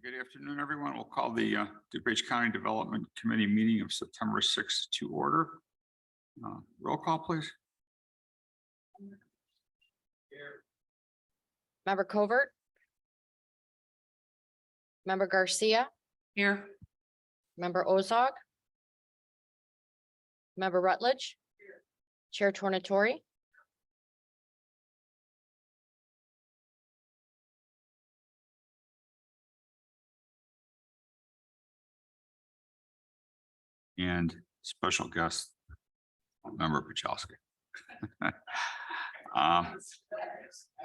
Good afternoon, everyone. We'll call the DuPage County Development Committee meeting of September 6th to order. Roll call, please. Member Covert. Member Garcia. Here. Member Ozog. Member Rutledge. Chair Tornatori. And special guest, Member Pachowski.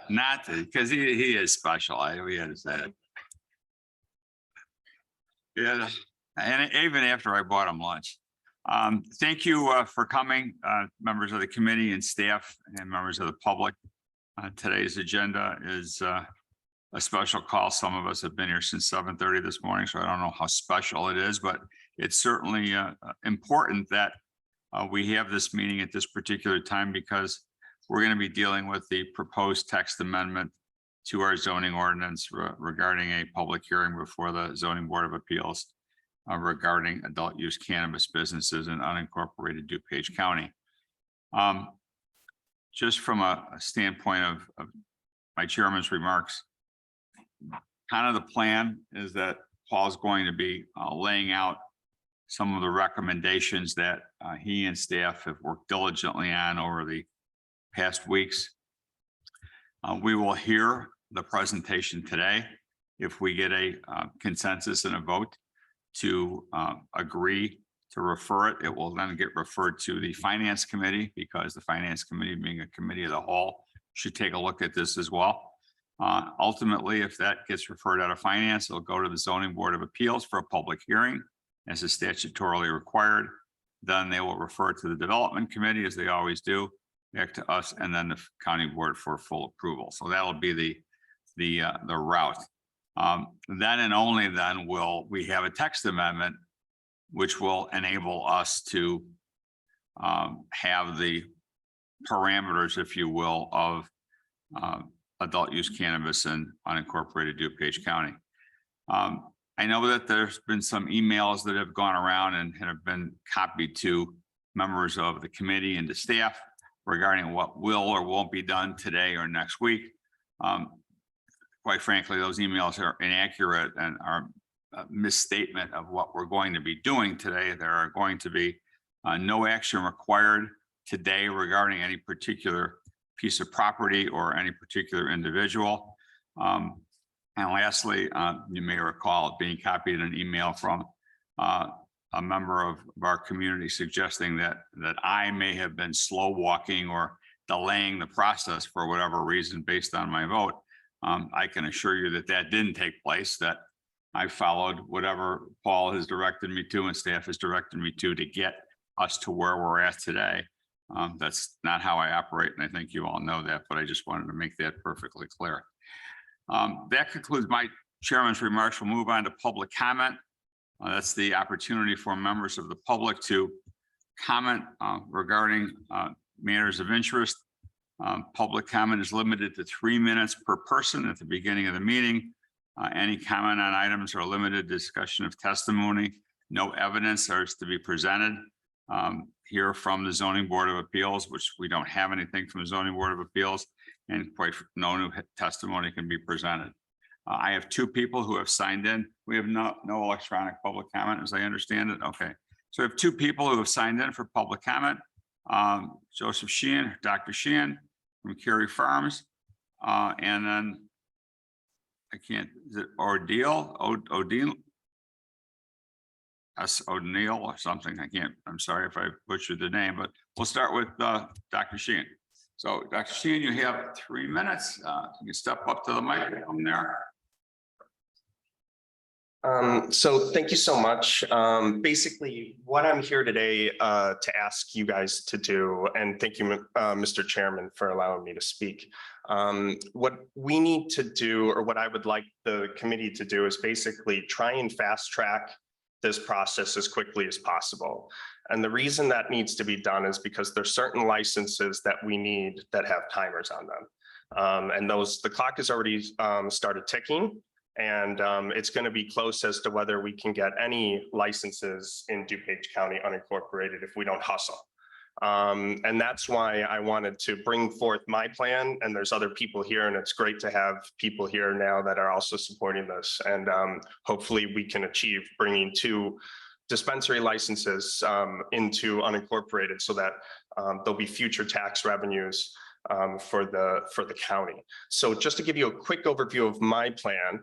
Not because he is special. We had to say it. Yeah, and even after I bought him lunch. Thank you for coming, members of the committee and staff and members of the public. Today's agenda is a special call. Some of us have been here since 7:30 this morning, so I don't know how special it is, but it's certainly important that we have this meeting at this particular time because we're going to be dealing with the proposed text amendment to our zoning ordinance regarding a public hearing before the Zoning Board of Appeals regarding adult use cannabis businesses in unincorporated DuPage County. Just from a standpoint of my chairman's remarks, kind of the plan is that Paul's going to be laying out some of the recommendations that he and staff have worked diligently on over the past weeks. We will hear the presentation today. If we get a consensus and a vote to agree to refer it, it will then get referred to the Finance Committee, because the Finance Committee, being a committee of the whole, should take a look at this as well. Ultimately, if that gets referred out of Finance, it'll go to the Zoning Board of Appeals for a public hearing as is statutorily required. Then they will refer to the Development Committee, as they always do, back to us, and then the County Board for full approval. So that'll be the route. Then and only then will we have a text amendment, which will enable us to have the parameters, if you will, of adult use cannabis in unincorporated DuPage County. I know that there's been some emails that have gone around and have been copied to members of the committee and to staff regarding what will or won't be done today or next week. Quite frankly, those emails are inaccurate and are a misstatement of what we're going to be doing today. There are going to be no action required today regarding any particular piece of property or any particular individual. And lastly, you may recall being copied in an email from a member of our community suggesting that I may have been slow walking or delaying the process for whatever reason based on my vote. I can assure you that that didn't take place, that I followed whatever Paul has directed me to and staff has directed me to get us to where we're at today. That's not how I operate, and I think you all know that, but I just wanted to make that perfectly clear. That concludes my chairman's remarks. We'll move on to public comment. That's the opportunity for members of the public to comment regarding matters of interest. Public comment is limited to 3 minutes per person at the beginning of the meeting. Any comment on items or limited discussion of testimony. No evidence is to be presented. Hear from the Zoning Board of Appeals, which we don't have anything from the Zoning Board of Appeals, and quite no new testimony can be presented. I have 2 people who have signed in. We have no electronic public comment, as I understand it. Okay, so we have 2 people who have signed in for public comment. Joseph Sheehan, Dr. Sheehan from Cary Farms, and then is it O'Deal? S. O'Neill or something. I'm sorry if I butchered the name, but we'll start with Dr. Sheehan. So Dr. Sheehan, you have 3 minutes. You can step up to the microphone there. So thank you so much. Basically, what I'm here today to ask you guys to do, and thank you, Mr. Chairman, for allowing me to speak. What we need to do, or what I would like the committee to do, is basically try and fast track this process as quickly as possible. And the reason that needs to be done is because there's certain licenses that we need that have timers on them. And the clock has already started ticking. And it's going to be close as to whether we can get any licenses in DuPage County unincorporated if we don't hustle. And that's why I wanted to bring forth my plan, and there's other people here, and it's great to have people here now that are also supporting this. And hopefully we can achieve bringing 2 dispensary licenses into unincorporated so that there'll be future tax revenues for the county. So just to give you a quick overview of my plan,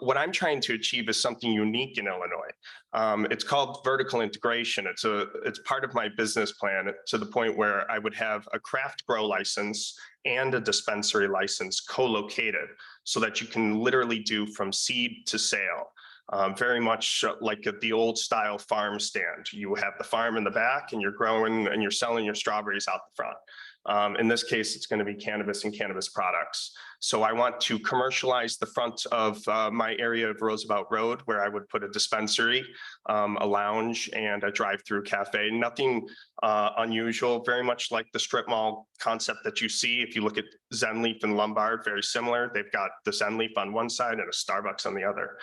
what I'm trying to achieve is something unique in Illinois. It's called vertical integration. It's part of my business plan to the point where I would have a craft grow license and a dispensary license co-located so that you can literally do from seed to sale. Very much like the old style farm stand. You have the farm in the back and you're growing and you're selling your strawberries out the front. In this case, it's going to be cannabis and cannabis products. So I want to commercialize the front of my area of Roosevelt Road, where I would put a dispensary, a lounge, and a drive-through cafe. Nothing unusual, very much like the strip mall concept that you see. If you look at Zenleaf and Lombard, very similar. They've got the Zenleaf on one side and a Starbucks on the other.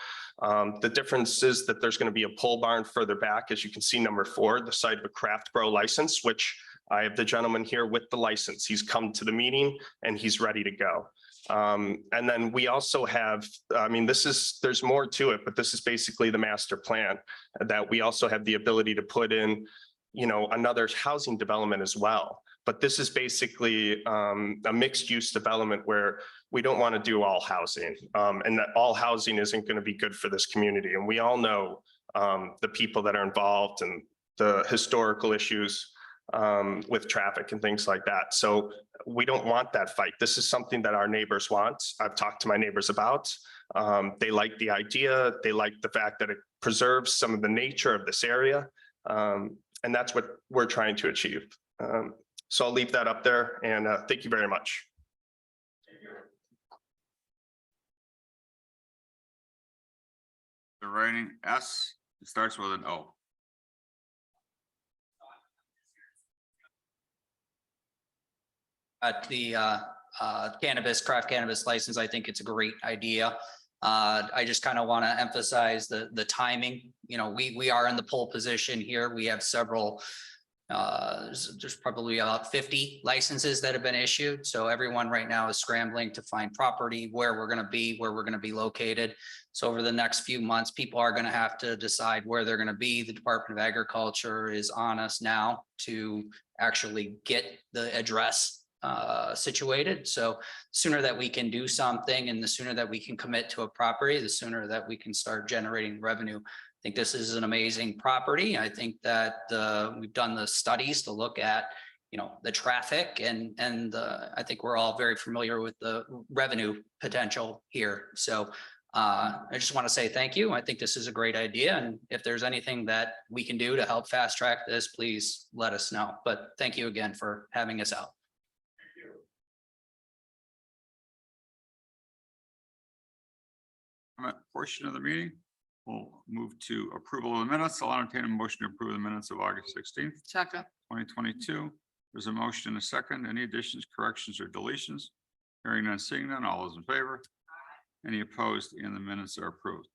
The difference is that there's going to be a pole barn further back, as you can see, number 4, the site of a craft grow license, which I have the gentleman here with the license. He's come to the meeting and he's ready to go. And then we also have, I mean, there's more to it, but this is basically the master plan, that we also have the ability to put in, another housing development as well. But this is basically a mixed use development where we don't want to do all housing, and that all housing isn't going to be good for this community. And we all know the people that are involved and the historical issues with traffic and things like that. So we don't want that fight. This is something that our neighbors want. I've talked to my neighbors about. They like the idea. They like the fact that it preserves some of the nature of this area. And that's what we're trying to achieve. So I'll leave that up there, and thank you very much. The writing S, it starts with an O. At the craft cannabis license, I think it's a great idea. I just kind of want to emphasize the timing. We are in the pole position here. We have several, there's probably about 50 licenses that have been issued. So everyone right now is scrambling to find property, where we're going to be located. So over the next few months, people are going to have to decide where they're going to be. The Department of Agriculture is on us now to actually get the address situated. So sooner that we can do something, and the sooner that we can commit to a property, the sooner that we can start generating revenue. I think this is an amazing property. I think that we've done the studies to look at, the traffic, and I think we're all very familiar with the revenue potential here. So I just want to say thank you. I think this is a great idea. And if there's anything that we can do to help fast track this, please let us know. But thank you again for having us out. Portion of the meeting. We'll move to approval of the minutes. I'll entertain a motion to approve the minutes of August 16th, Second. 2022. There's a motion and a second. Any additions, corrections, or deletions? Hearing none, seeing none. All those in favor? Any opposed? And the minutes are approved.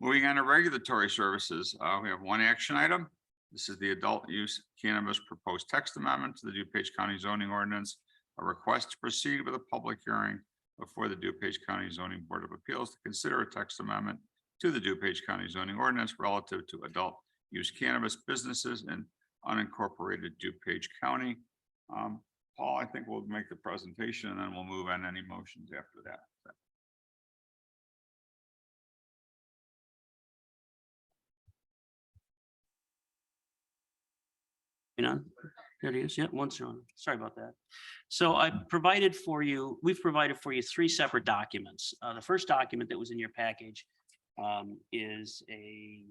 Moving on to regulatory services, we have one action item. This is the adult use cannabis proposed text amendment to the DuPage County zoning ordinance. A request to proceed with a public hearing before the DuPage County Zoning Board of Appeals to consider a text amendment to the DuPage County zoning ordinance relative to adult use cannabis businesses in unincorporated DuPage County. Paul, I think we'll make the presentation and then we'll move on any motions after that. There it is. Yeah, once on. Sorry about that. So we've provided for you 3 separate documents. The first document that was in your package is a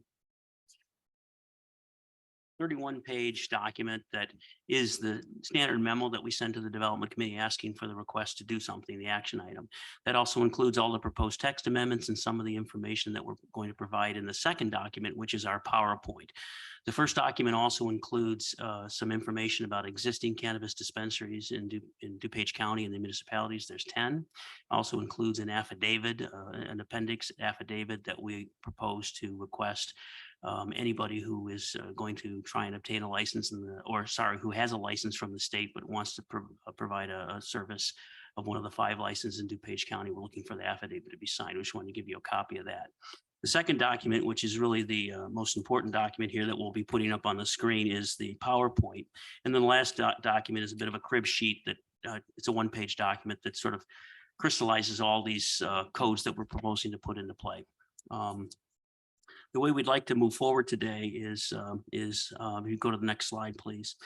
31-page document that is the standard memo that we send to the development committee asking for the request to do something, the action item. That also includes all the proposed text amendments and some of the information that we're going to provide in the second document, which is our PowerPoint. The first document also includes some information about existing cannabis dispensaries in DuPage County and the municipalities. There's 10. Also includes an affidavit, an appendix affidavit that we propose to request anybody who is going to try and obtain a license who has a license from the state but wants to provide a service of one of the 5 licenses in DuPage County. We're looking for the affidavit to be signed. We just wanted to give you a copy of that. The second document, which is really the most important document here that we'll be putting up on the screen, is the PowerPoint. And then the last document is a bit of a crib sheet that it's a 1-page document that sort of crystallizes all these codes that we're proposing to put into play. The way we'd like to move forward today is if you go to the next slide, please,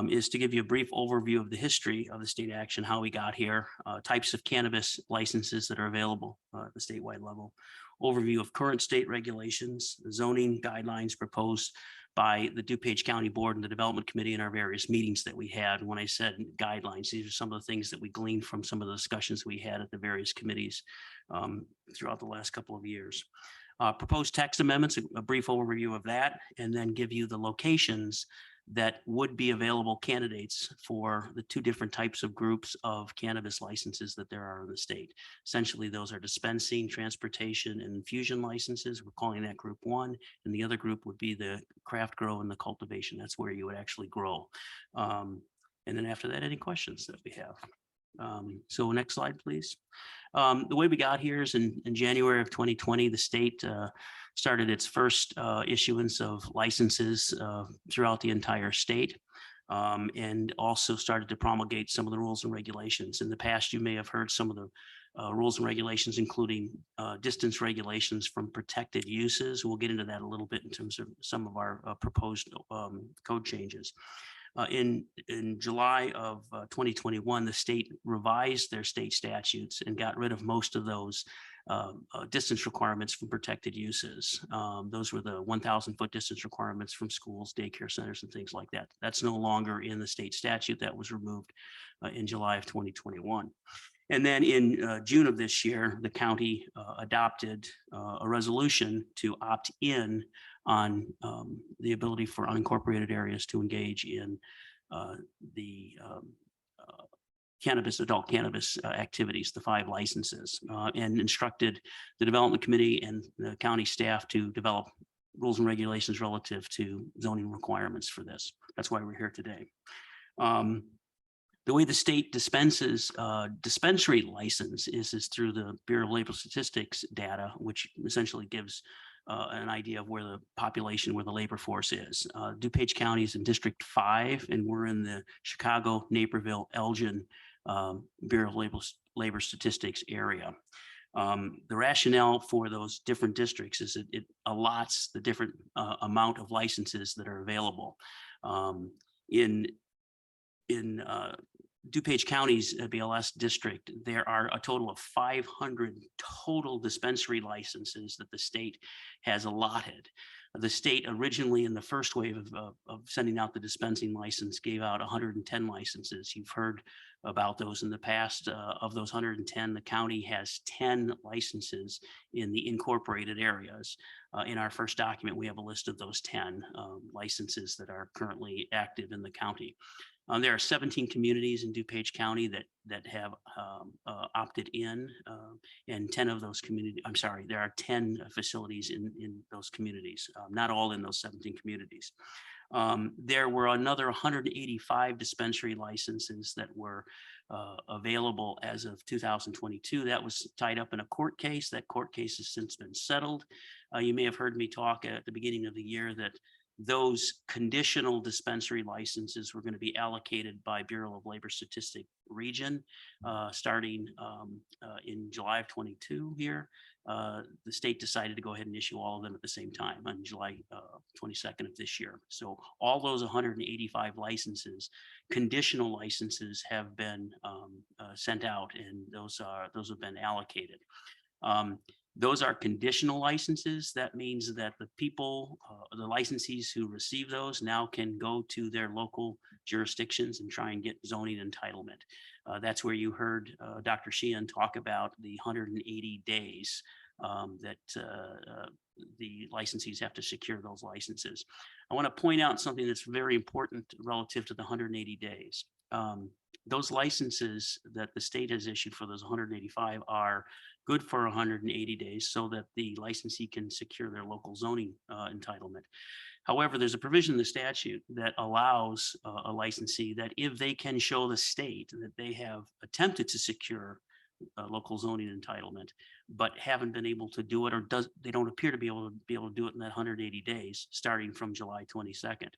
is to give you a brief overview of the history of the state action, how we got here, types of cannabis licenses that are available at the statewide level, overview of current state regulations, zoning guidelines proposed by the DuPage County Board and the Development Committee in our various meetings that we had. When I said guidelines, these are some of the things that we gleaned from some of the discussions we had at the various committees throughout the last couple of years. Proposed text amendments, a brief overview of that, and then give you the locations that would be available candidates for the 2 different types of groups of cannabis licenses that there are in the state. Essentially, those are dispensing, transportation, and infusion licenses. We're calling that group 1, and the other group would be the craft grow and the cultivation. That's where you would actually grow. And then after that, any questions that we have. So next slide, please. The way we got here is in January of 2020, the state started its first issuance of licenses throughout the entire state, and also started to promulgate some of the rules and regulations. In the past, you may have heard some of the rules and regulations, including distance regulations from protected uses. We'll get into that a little bit in terms of some of our proposed code changes. In July of 2021, the state revised their state statutes and got rid of most of those distance requirements from protected uses. Those were the 1,000-foot distance requirements from schools, daycare centers, and things like that. That's no longer in the state statute. That was removed in July of 2021. And then in June of this year, the county adopted a resolution to opt in on the ability for unincorporated areas to engage in the adult cannabis activities, the 5 licenses, and instructed the development committee and the county staff to develop rules and regulations relative to zoning requirements for this. That's why we're here today. The way the state dispenses dispensary license is through the Bureau of Labor Statistics data, which essentially gives an idea of where the population, where the labor force is. DuPage County is in District 5, and we're in the Chicago, Naperville, Elgin Bureau of Labor Statistics area. The rationale for those different districts is it allots the different amount of licenses that are available. In DuPage County's BLS district, there are a total of 500 total dispensary licenses that the state has allotted. The state originally, in the first wave of sending out the dispensing license, gave out 110 licenses. You've heard about those in the past. Of those 110, the county has 10 licenses in the incorporated areas. In our first document, we have a list of those 10 licenses that are currently active in the county. There are 17 communities in DuPage County that have opted in, and 10 of those there are 10 facilities in those communities, not all in those 17 communities. There were another 185 dispensary licenses that were available as of 2022. That was tied up in a court case. That court case has since been settled. You may have heard me talk at the beginning of the year that those conditional dispensary licenses were going to be allocated by Bureau of Labor Statistic region starting in July of 22 here. The state decided to go ahead and issue all of them at the same time on July 22nd of this year. So all those 185 licenses, conditional licenses, have been sent out, and those have been allocated. Those are conditional licenses. That means that the people, the licensees who receive those now can go to their local jurisdictions and try and get zoning entitlement. That's where you heard Dr. Sheehan talk about the 180 days that the licensees have to secure those licenses. I want to point out something that's very important relative to the 180 days. Those licenses that the state has issued for those 185 are good for 180 days so that the licensee can secure their local zoning entitlement. However, there's a provision in the statute that allows a licensee that if they can show the state that they have attempted to secure local zoning entitlement, but haven't been able to do it, or they don't appear to be able to do it in that 180 days, starting from July 22nd.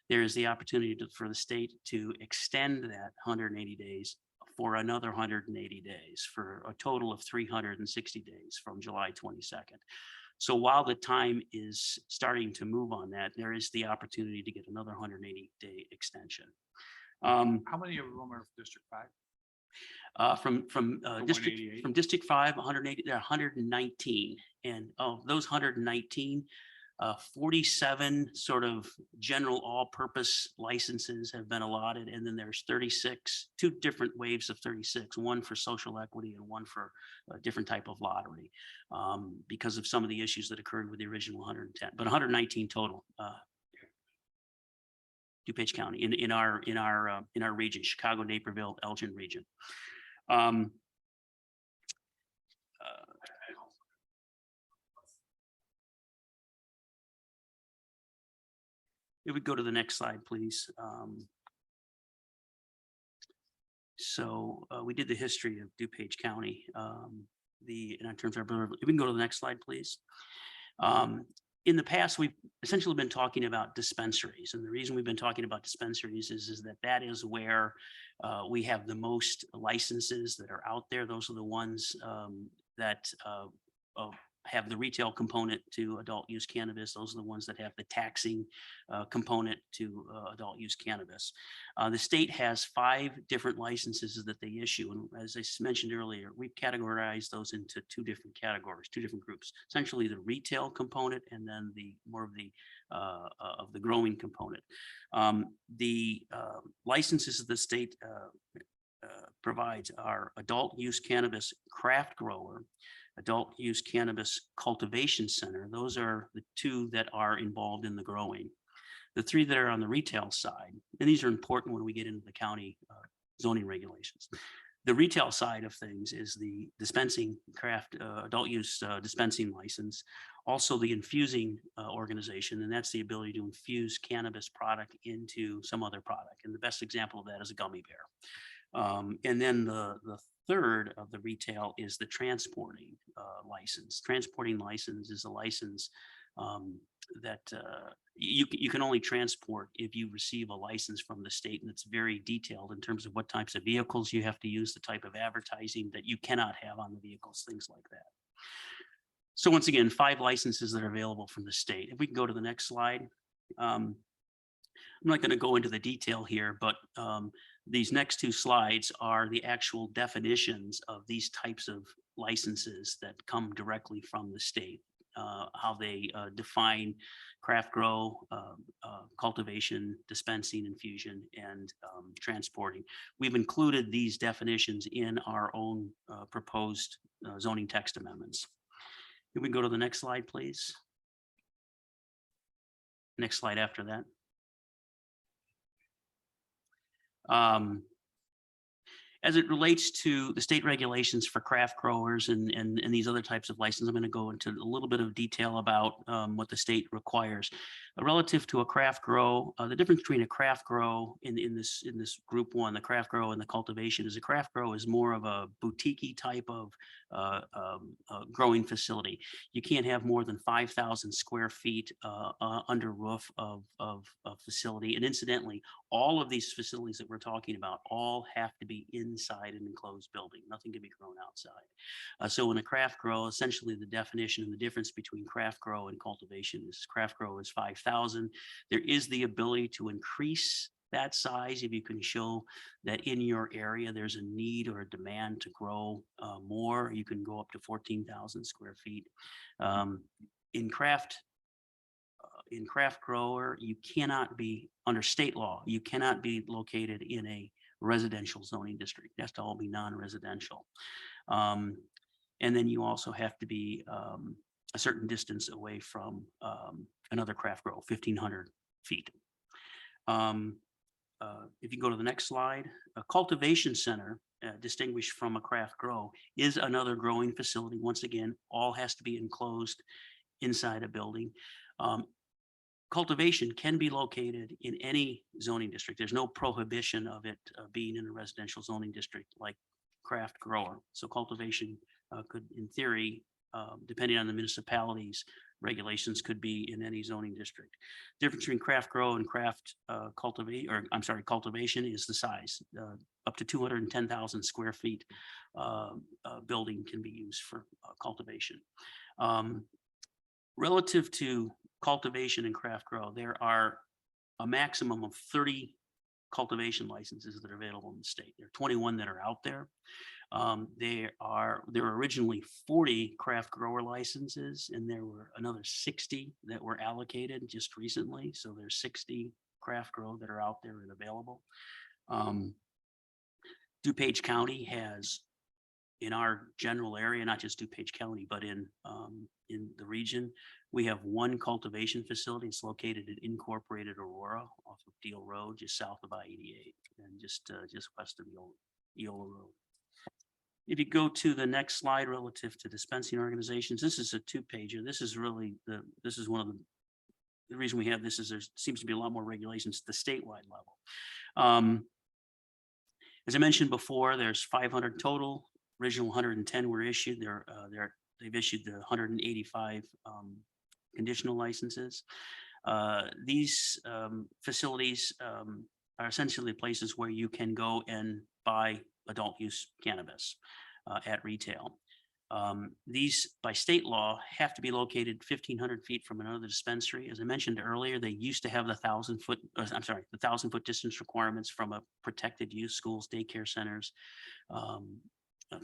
There is the opportunity for the state to extend that 180 days for another 180 days, for a total of 360 days from July 22nd. So while the time is starting to move on that, there is the opportunity to get another 180-day extension. How many of them are District 5? From District 5, 180, there are 119, and of those 119, 47 sort of general all-purpose licenses have been allotted, and then there's 36, two different waves of 36, one for social equity and one for a different type of lottery, because of some of the issues that occurred with the original 110, but 119 total. DuPage County in our region, Chicago, Naperville, Elgin region. If we go to the next slide, please. So we did the history of DuPage County. In terms of, if we can go to the next slide, please. In the past, we've essentially been talking about dispensaries. And the reason we've been talking about dispensaries is that is where we have the most licenses that are out there. Those are the ones that have the retail component to adult use cannabis. Those are the ones that have the taxing component to adult use cannabis. The state has 5 different licenses that they issue. And as I mentioned earlier, we've categorized those into 2 different categories, 2 different groups, essentially the retail component and then the more of the growing component. The licenses that the state provides are adult use cannabis craft grower, adult use cannabis cultivation center. Those are the 2 that are involved in the growing. The 3 that are on the retail side, and these are important when we get into the county zoning regulations. The retail side of things is the dispensing craft adult use dispensing license, also the infusing organization, and that's the ability to infuse cannabis product into some other product. And the best example of that is a gummy bear. And then the 3rd of the retail is the transporting license. Transporting license is a license that you can only transport if you receive a license from the state, and it's very detailed in terms of what types of vehicles you have to use, the type of advertising that you cannot have on the vehicles, things like that. So once again, 5 licenses that are available from the state. If we can go to the next slide. I'm not going to go into the detail here, but these next 2 slides are the actual definitions of these types of licenses that come directly from the state, how they define craft grow, cultivation, dispensing, infusion, and transporting. We've included these definitions in our own proposed zoning text amendments. If we go to the next slide, please. Next slide after that. As it relates to the state regulations for craft growers and these other types of licenses, I'm going to go into a little bit of detail about what the state requires. Relative to a craft grow, the difference between a craft grow in this group 1, the craft grow and the cultivation, is a craft grow is more of a boutique type of growing facility. You can't have more than 5,000 square feet under roof of facility. And incidentally, all of these facilities that we're talking about all have to be inside an enclosed building. Nothing can be grown outside. So in a craft grow, essentially the definition and the difference between craft grow and cultivation is craft grow is 5,000. There is the ability to increase that size, if you can show that in your area, there's a need or a demand to grow more, you can go up to 14,000 square feet. In craft grower, you cannot be, under state law, you cannot be located in a residential zoning district. It has to all be non-residential. And then you also have to be a certain distance away from another craft grow, 1,500 feet. If you go to the next slide, a cultivation center, distinguished from a craft grow, is another growing facility. Once again, all has to be enclosed inside a building. Cultivation can be located in any zoning district. There's no prohibition of it being in a residential zoning district like craft grower. So cultivation could, in theory, depending on the municipality's regulations, could be in any zoning district. Difference between craft grow and craft cultivation is the size. Up to 210,000 square feet building can be used for cultivation. Relative to cultivation and craft grow, there are a maximum of 30 cultivation licenses that are available in the state. There are 21 that are out there. There were originally 40 craft grower licenses, and there were another 60 that were allocated just recently. So there's 60 craft grow that are out there and available. DuPage County has, in our general area, not just DuPage County, but in the region, we have one cultivation facility. It's located in Unincorporated Aurora off of Deal Road, just south of I-88 and just west of Eola Road. If you go to the next slide relative to dispensing organizations, this is a 2-pager. This is really this is one of the reason we have this is there seems to be a lot more regulations at the statewide level. As I mentioned before, there's 500 total. Original 110 were issued. They've issued the 185 conditional licenses. These facilities are essentially places where you can go and buy adult use cannabis at retail. These, by state law, have to be located 1,500 feet from another dispensary. As I mentioned earlier, they used to have the 1,000-foot distance requirements from a protected use, schools, daycare centers,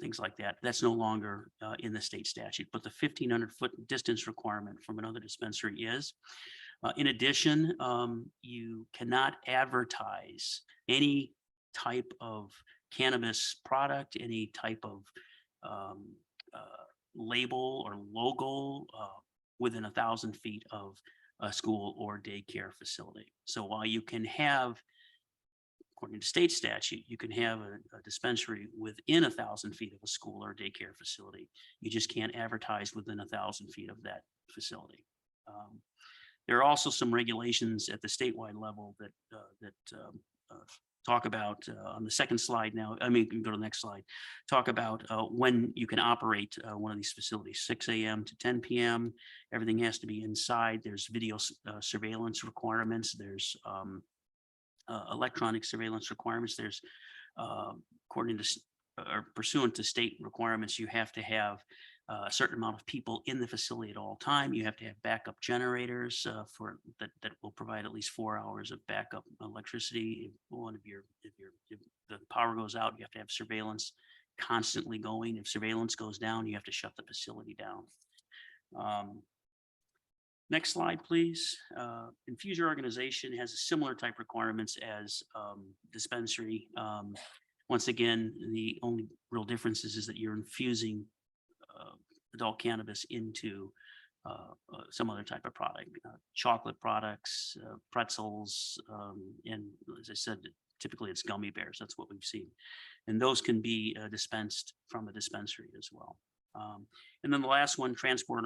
things like that. That's no longer in the state statute, but the 1,500-foot distance requirement from another dispensary is. In addition, you cannot advertise any type of cannabis product, any type of label or logo within 1,000 feet of a school or daycare facility. So while you can have, according to state statute, you can have a dispensary within 1,000 feet of a school or daycare facility, you just can't advertise within 1,000 feet of that facility. There are also some regulations at the statewide level that talk about on the second slide now. I mean, you can go to the next slide. Talk about when you can operate one of these facilities, 6 a.m. to 10 p.m. Everything has to be inside. There's video surveillance requirements. There's electronic surveillance requirements. There's according to or pursuant to state requirements, you have to have a certain amount of people in the facility at all time. You have to have backup generators for that will provide at least 4 hours of backup electricity. If the power goes out, you have to have surveillance constantly going. If surveillance goes down, you have to shut the facility down. Next slide, please. Infuser organization has a similar type requirements as dispensary. Once again, the only real difference is that you're infusing adult cannabis into some other type of product, chocolate products, pretzels, and as I said, typically it's gummy bears. That's what we've seen. And those can be dispensed from a dispensary as well. And then the last one, transport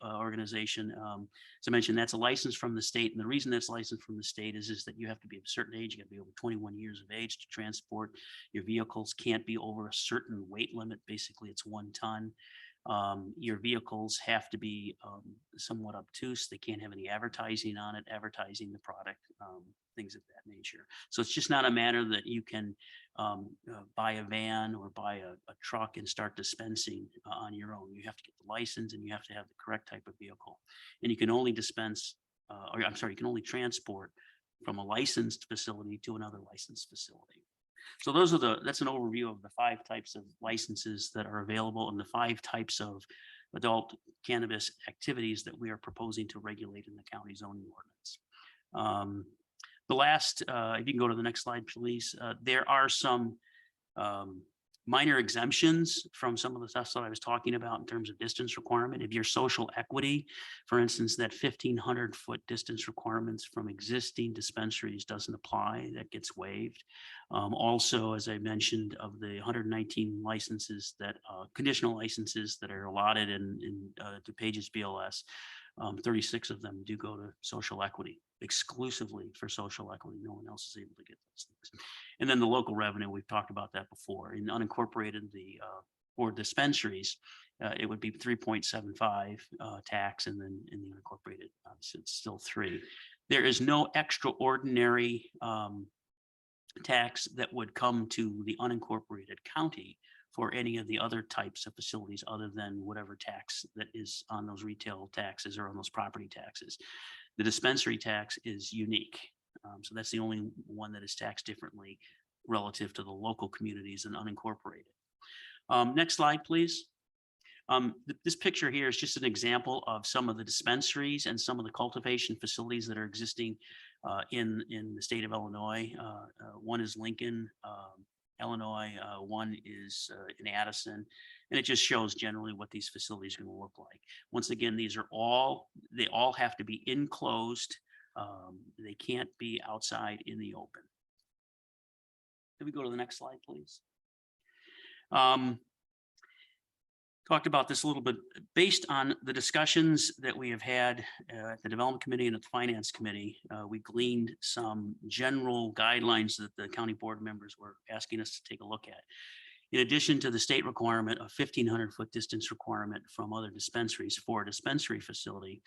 organization, as I mentioned, that's a license from the state. And the reason that's licensed from the state is that you have to be of a certain age. You got to be over 21 years of age to transport. Your vehicles can't be over a certain weight limit. Basically, it's 1 ton. Your vehicles have to be somewhat obtuse. They can't have any advertising on it, advertising the product, things of that nature. So it's just not a matter that you can buy a van or buy a truck and start dispensing on your own. You have to get the license and you have to have the correct type of vehicle. And you can only dispense, you can only transport from a licensed facility to another licensed facility. So that's an overview of the 5 types of licenses that are available and the 5 types of adult cannabis activities that we are proposing to regulate in the county zoning ordinance. The last, if you can go to the next slide, please. There are some minor exemptions from some of the stuff that I was talking about in terms of distance requirement. If you're social equity, for instance, that 1,500-foot distance requirements from existing dispensaries doesn't apply, that gets waived. Also, as I mentioned, of the 119 licenses that conditional licenses that are allotted in DuPage's BLS, 36 of them do go to social equity, exclusively for social equity. No one else is able to get those things. And then the local revenue, we've talked about that before. In unincorporated, or dispensaries, it would be 3.75 tax, and then in the unincorporated, it's still 3. There is no extraordinary tax that would come to the unincorporated county for any of the other types of facilities other than whatever tax that is on those retail taxes or on those property taxes. The dispensary tax is unique. So that's the only one that is taxed differently relative to the local communities and unincorporated. Next slide, please. This picture here is just an example of some of the dispensaries and some of the cultivation facilities that are existing in the state of Illinois. One is Lincoln, Illinois, one is in Addison, and it just shows generally what these facilities are going to look like. Once again, they all have to be enclosed. They can't be outside in the open. Can we go to the next slide, please? Talked about this a little bit based on the discussions that we have had at the Development Committee and at the Finance Committee. We gleaned some general guidelines that the county board members were asking us to take a look at. In addition to the state requirement of 1,500-foot distance requirement from other dispensaries for a dispensary facility,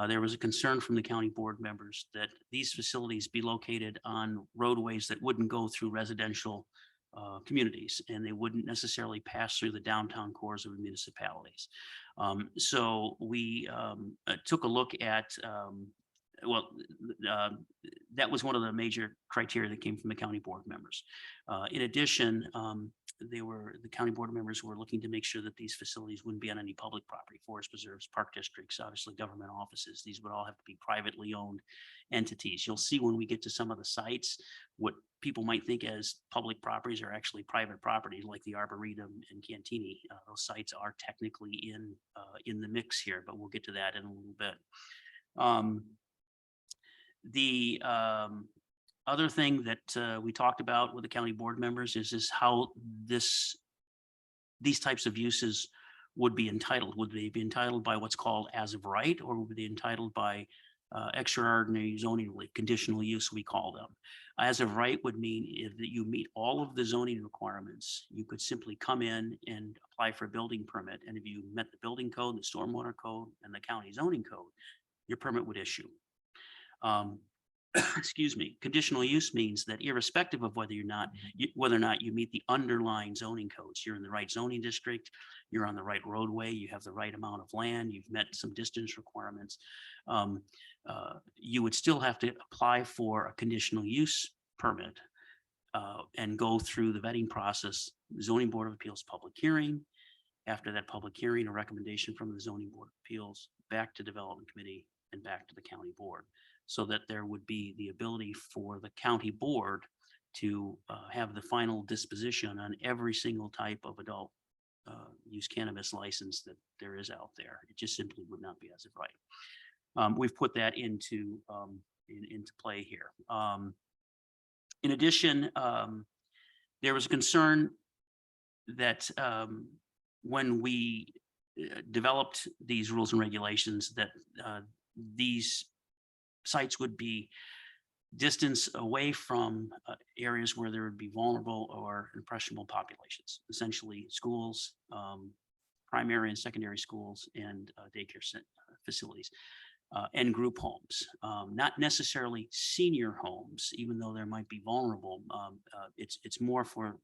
there was a concern from the county board members that these facilities be located on roadways that wouldn't go through residential communities, and they wouldn't necessarily pass through the downtown cores of the municipalities. So we took a look at, that was one of the major criteria that came from the county board members. In addition, the county board members were looking to make sure that these facilities wouldn't be on any public property, forest preserves, park districts, obviously government offices. These would all have to be privately owned entities. You'll see when we get to some of the sites, what people might think as public properties are actually private property, like the Arboretum and Cantini. Those sites are technically in the mix here, but we'll get to that in a little bit. The other thing that we talked about with the county board members is how these types of uses would be entitled. Would they be entitled by what's called as of right, or would they be entitled by extraordinary zoning relief, conditional use, we call them. As of right would mean if you meet all of the zoning requirements, you could simply come in and apply for a building permit. And if you met the building code, the stormwater code, and the county zoning code, your permit would issue. Excuse me. Conditional use means that irrespective of whether or not you meet the underlying zoning codes, you're in the right zoning district, you're on the right roadway, you have the right amount of land, you've met some distance requirements, you would still have to apply for a conditional use permit and go through the vetting process, zoning board of appeals public hearing. After that public hearing, a recommendation from the zoning board of appeals back to development committee and back to the county board, so that there would be the ability for the county board to have the final disposition on every single type of adult use cannabis license that there is out there. It just simply would not be as of right. We've put that into play here. In addition, there was concern that when we developed these rules and regulations, that these sites would be distance away from areas where there would be vulnerable or impressionable populations, essentially schools, primary and secondary schools, and daycare facilities, and group homes. Not necessarily senior homes, even though there might be vulnerable. It's more for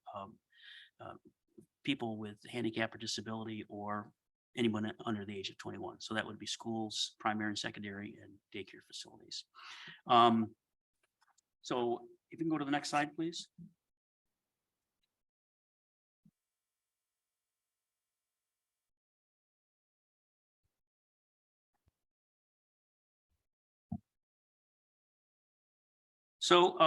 people with handicap or disability, or anyone under the age of 21. So that would be schools, primary and secondary, and daycare facilities. So if you can go to the next slide, please. So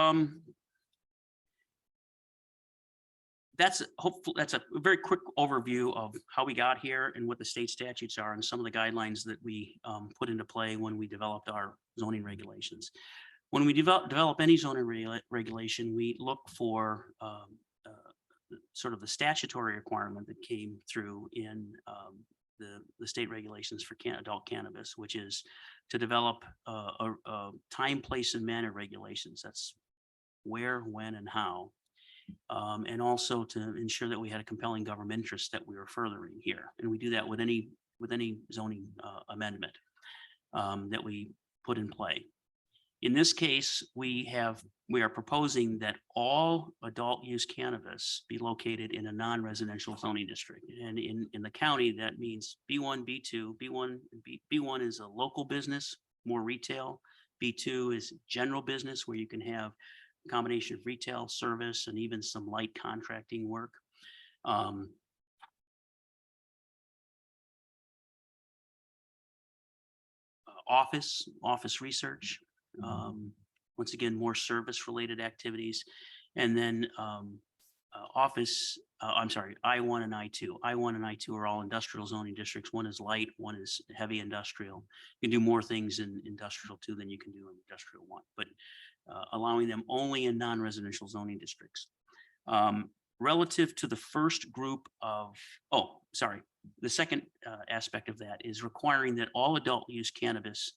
that's hopeful. That's a very quick overview of how we got here and what the state statutes are and some of the guidelines that we put into play when we developed our zoning regulations. When we develop any zoning regulation, we look for sort of the statutory requirement that came through in the state regulations for adult cannabis, which is to develop a time, place, and manner regulations. That's where, when, and how. And also to ensure that we had a compelling government interest that we were furthering here. And we do that with any zoning amendment that we put in play. In this case, we are proposing that all adult use cannabis be located in a non-residential zoning district. And in the county, that means B1, B2, B1 is a local business, more retail. B2 is general business where you can have a combination of retail, service, and even some light contracting work. Office research. Once again, more service related activities. And then I1 and I2. I1 and I2 are all industrial zoning districts. One is light, one is heavy industrial. You can do more things in industrial 2 than you can do in industrial 1, but allowing them only in non-residential zoning districts. Relative to the first group of, the second aspect of that is requiring that all adult use cannabis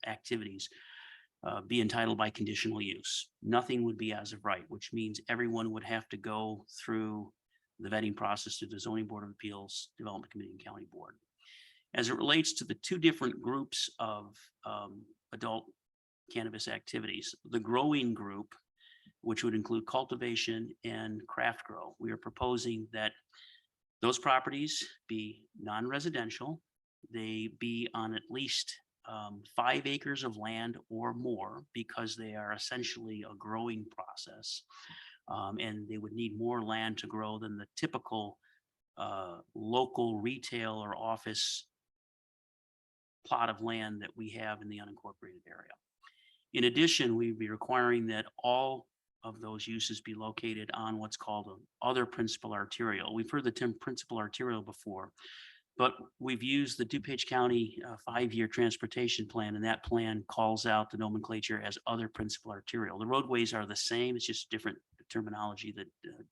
activities be entitled by conditional use. Nothing would be as of right, which means everyone would have to go through the vetting process through the Zoning Board of Appeals, Development Committee, and County Board. As it relates to the two different groups of adult cannabis activities, the growing group, which would include cultivation and craft grow, we are proposing that those properties be non-residential. They be on at least 5 acres of land or more, because they are essentially a growing process. And they would need more land to grow than the typical local retail or office plot of land that we have in the unincorporated area. In addition, we'd be requiring that all of those uses be located on what's called an other principal arterial. We've heard the term principal arterial before, but we've used the DuPage County 5-year transportation plan, and that plan calls out the nomenclature as other principal arterial. The roadways are the same, it's just different terminology that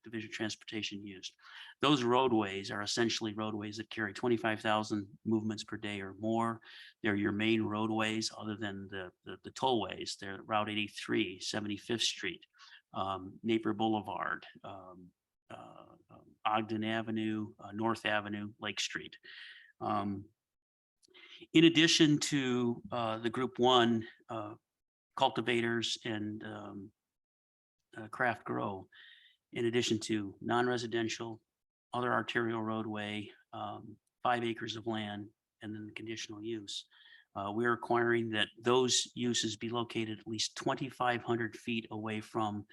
Division of Transportation used. Those roadways are essentially roadways that carry 25,000 movements per day or more. They're your main roadways other than the tollways. They're Route 83, 75th Street, Napier Boulevard, Ogden Avenue, North Avenue, Lake Street. In addition to the group 1 cultivators and craft grow, in addition to non-residential, other arterial roadway, 5 acres of land, and then the conditional use. We're requiring that those uses be located at least 2,500 feet away from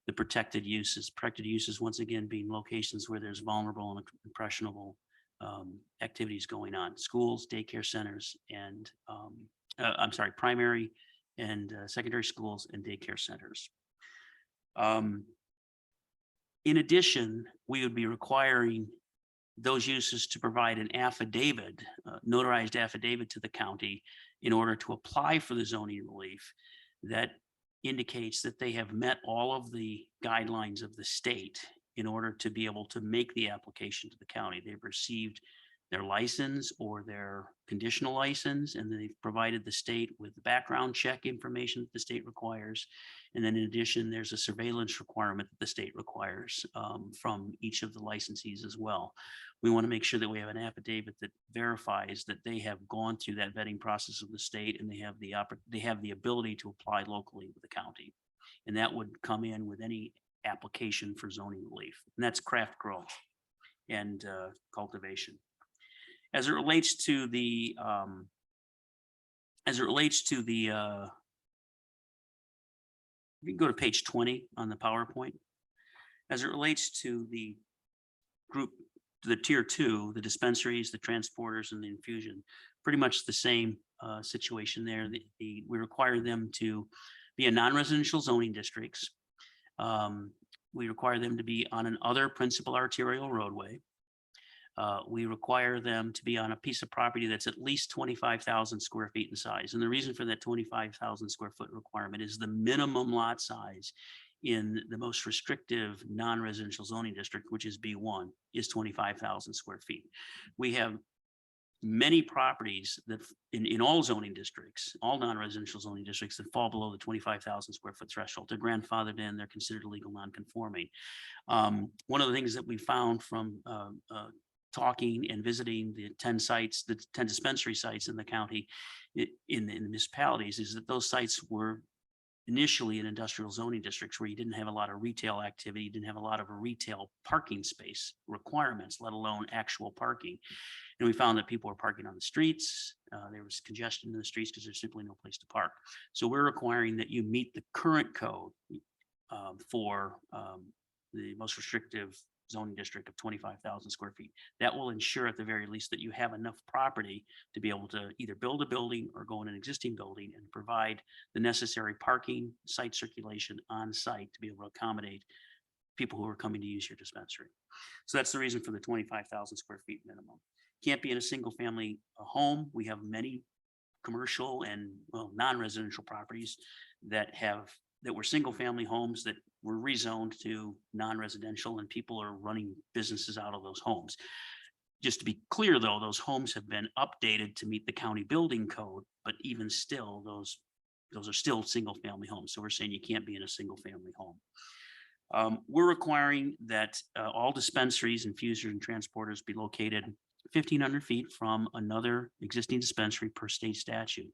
the protected uses. Protected uses, once again, being locations where there's vulnerable and impressionable activities going on. Schools, daycare centers, and primary and secondary schools and daycare centers. In addition, we would be requiring those uses to provide an affidavit, notarized affidavit to the county in order to apply for the zoning relief that indicates that they have met all of the guidelines of the state in order to be able to make the application to the county. They've received their license or their conditional license, and they've provided the state with the background check information that the state requires. And then in addition, there's a surveillance requirement that the state requires from each of the licensees as well. We want to make sure that we have an affidavit that verifies that they have gone through that vetting process of the state, and they have the ability to apply locally with the county. And that would come in with any application for zoning relief. And that's craft grow and cultivation. As it relates to the you can go to page 20 on the PowerPoint. As it relates to the group, the tier 2, the dispensaries, the transporters, and the infusion, pretty much the same situation there. We require them to be in non-residential zoning districts. We require them to be on an other principal arterial roadway. We require them to be on a piece of property that's at least 25,000 square feet in size. And the reason for that 25,000 square foot requirement is the minimum lot size in the most restrictive non-residential zoning district, which is B1, is 25,000 square feet. We have many properties that in all zoning districts, all non-residential zoning districts, that fall below the 25,000 square foot threshold. They're grandfathered in, they're considered illegal non-conforming. One of the things that we found from talking and visiting the 10 sites, the 10 dispensary sites in the county, in the municipalities, is that those sites were initially in industrial zoning districts where you didn't have a lot of retail activity, you didn't have a lot of retail parking space requirements, let alone actual parking. And we found that people were parking on the streets. There was congestion in the streets because there's simply no place to park. So we're requiring that you meet the current code for the most restrictive zoning district of 25,000 square feet. That will ensure at the very least that you have enough property to be able to either build a building or go in an existing building and provide the necessary parking, site circulation on site to be able to accommodate people who are coming to use your dispensary. So that's the reason for the 25,000 square feet minimum. Can't be in a single family home. We have many commercial and non-residential properties that were single family homes that were rezoned to non-residential, and people are running businesses out of those homes. Just to be clear though, those homes have been updated to meet the county building code, but even still, those are still single family homes. So we're saying you can't be in a single family home. We're requiring that all dispensaries, infusers, and transporters be located 1,500 feet from another existing dispensary per state statute.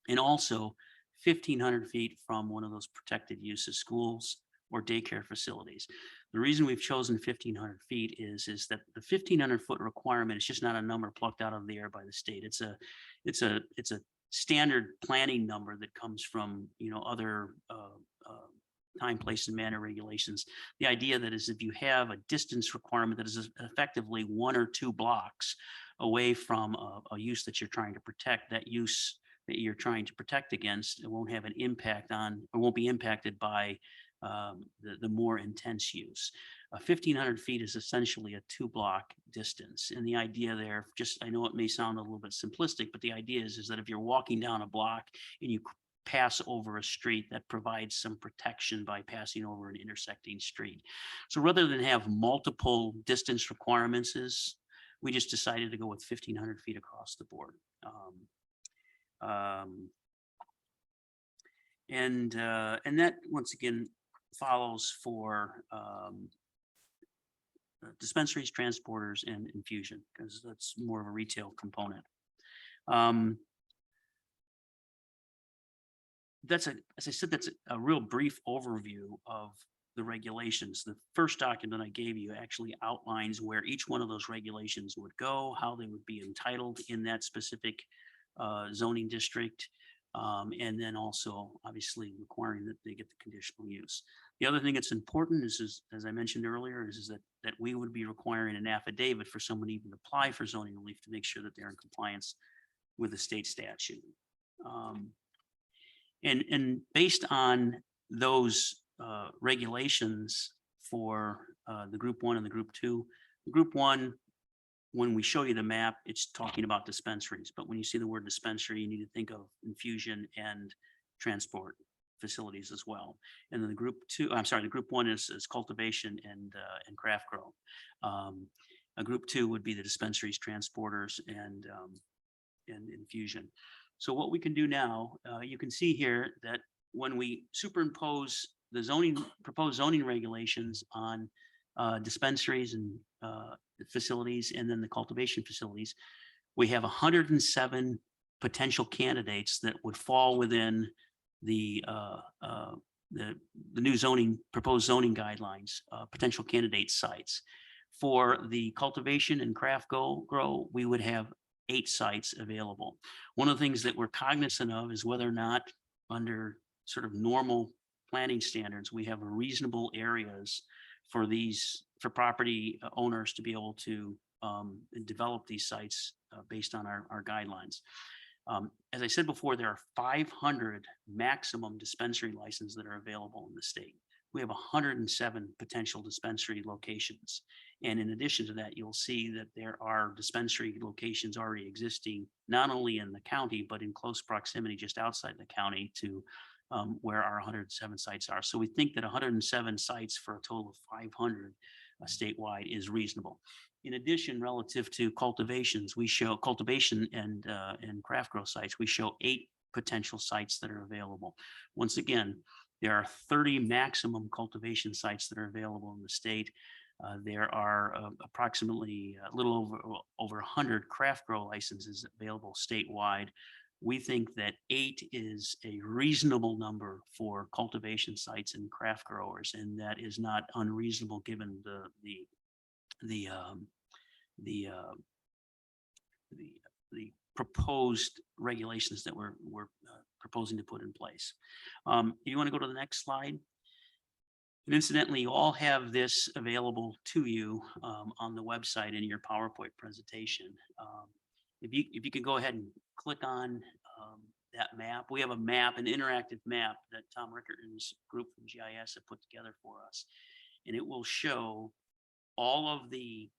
And also 1,500 feet from one of those protected uses, schools or daycare facilities. The reason we've chosen 1,500 feet is that the 1,500 foot requirement is just not a number plucked out of the air by the state. It's a standard planning number that comes from other time, place, and manner regulations. The idea that is if you have a distance requirement that is effectively 1 or 2 blocks away from a use that you're trying to protect, that use that you're trying to protect against, it won't have an impact on, or won't be impacted by the more intense use. 1,500 feet is essentially a 2-block distance. And the idea there, I know it may sound a little bit simplistic, but the idea is that if you're walking down a block and you pass over a street, that provides some protection by passing over an intersecting street. So rather than have multiple distance requirements, we just decided to go with 1,500 feet across the board. And that once again follows for dispensaries, transporters, and infusion, because that's more of a retail component. As I said, that's a real brief overview of the regulations. The first document I gave you actually outlines where each one of those regulations would go, how they would be entitled in that specific zoning district, and then also obviously requiring that they get the conditional use. The other thing that's important is as I mentioned earlier, is that we would be requiring an affidavit for someone to even apply for zoning relief to make sure that they're in compliance with the state statute. And based on those regulations for the group 1 and the group 2, the group 1, when we show you the map, it's talking about dispensaries. But when you see the word dispensary, you need to think of infusion and transport facilities as well. And then the group 1 is cultivation and craft grow. A group 2 would be the dispensaries, transporters, and infusion. So what we can do now, you can see here that when we superimpose the proposed zoning regulations on dispensaries and facilities, and then the cultivation facilities, we have 107 potential candidates that would fall within the new proposed zoning guidelines, potential candidate sites. For the cultivation and craft grow, we would have 8 sites available. One of the things that we're cognizant of is whether or not under sort of normal planning standards, we have reasonable areas for for property owners to be able to develop these sites based on our guidelines. As I said before, there are 500 maximum dispensary licenses that are available in the state. We have 107 potential dispensary locations. And in addition to that, you'll see that there are dispensary locations already existing, not only in the county, but in close proximity just outside the county to where our 107 sites are. So we think that 107 sites for a total of 500 statewide is reasonable. In addition, relative to cultivations, we show cultivation and craft grow sites, we show 8 potential sites that are available. Once again, there are 30 maximum cultivation sites that are available in the state. There are approximately a little over 100 craft grow licenses available statewide. We think that 8 is a reasonable number for cultivation sites and craft growers, and that is not unreasonable given the proposed regulations that we're proposing to put in place. You want to go to the next slide? And incidentally, you all have this available to you on the website in your PowerPoint presentation. If you could go ahead and click on that map. We have a map, an interactive map that Tom Rickerton's group from GIS have put together for us. And it will show all of the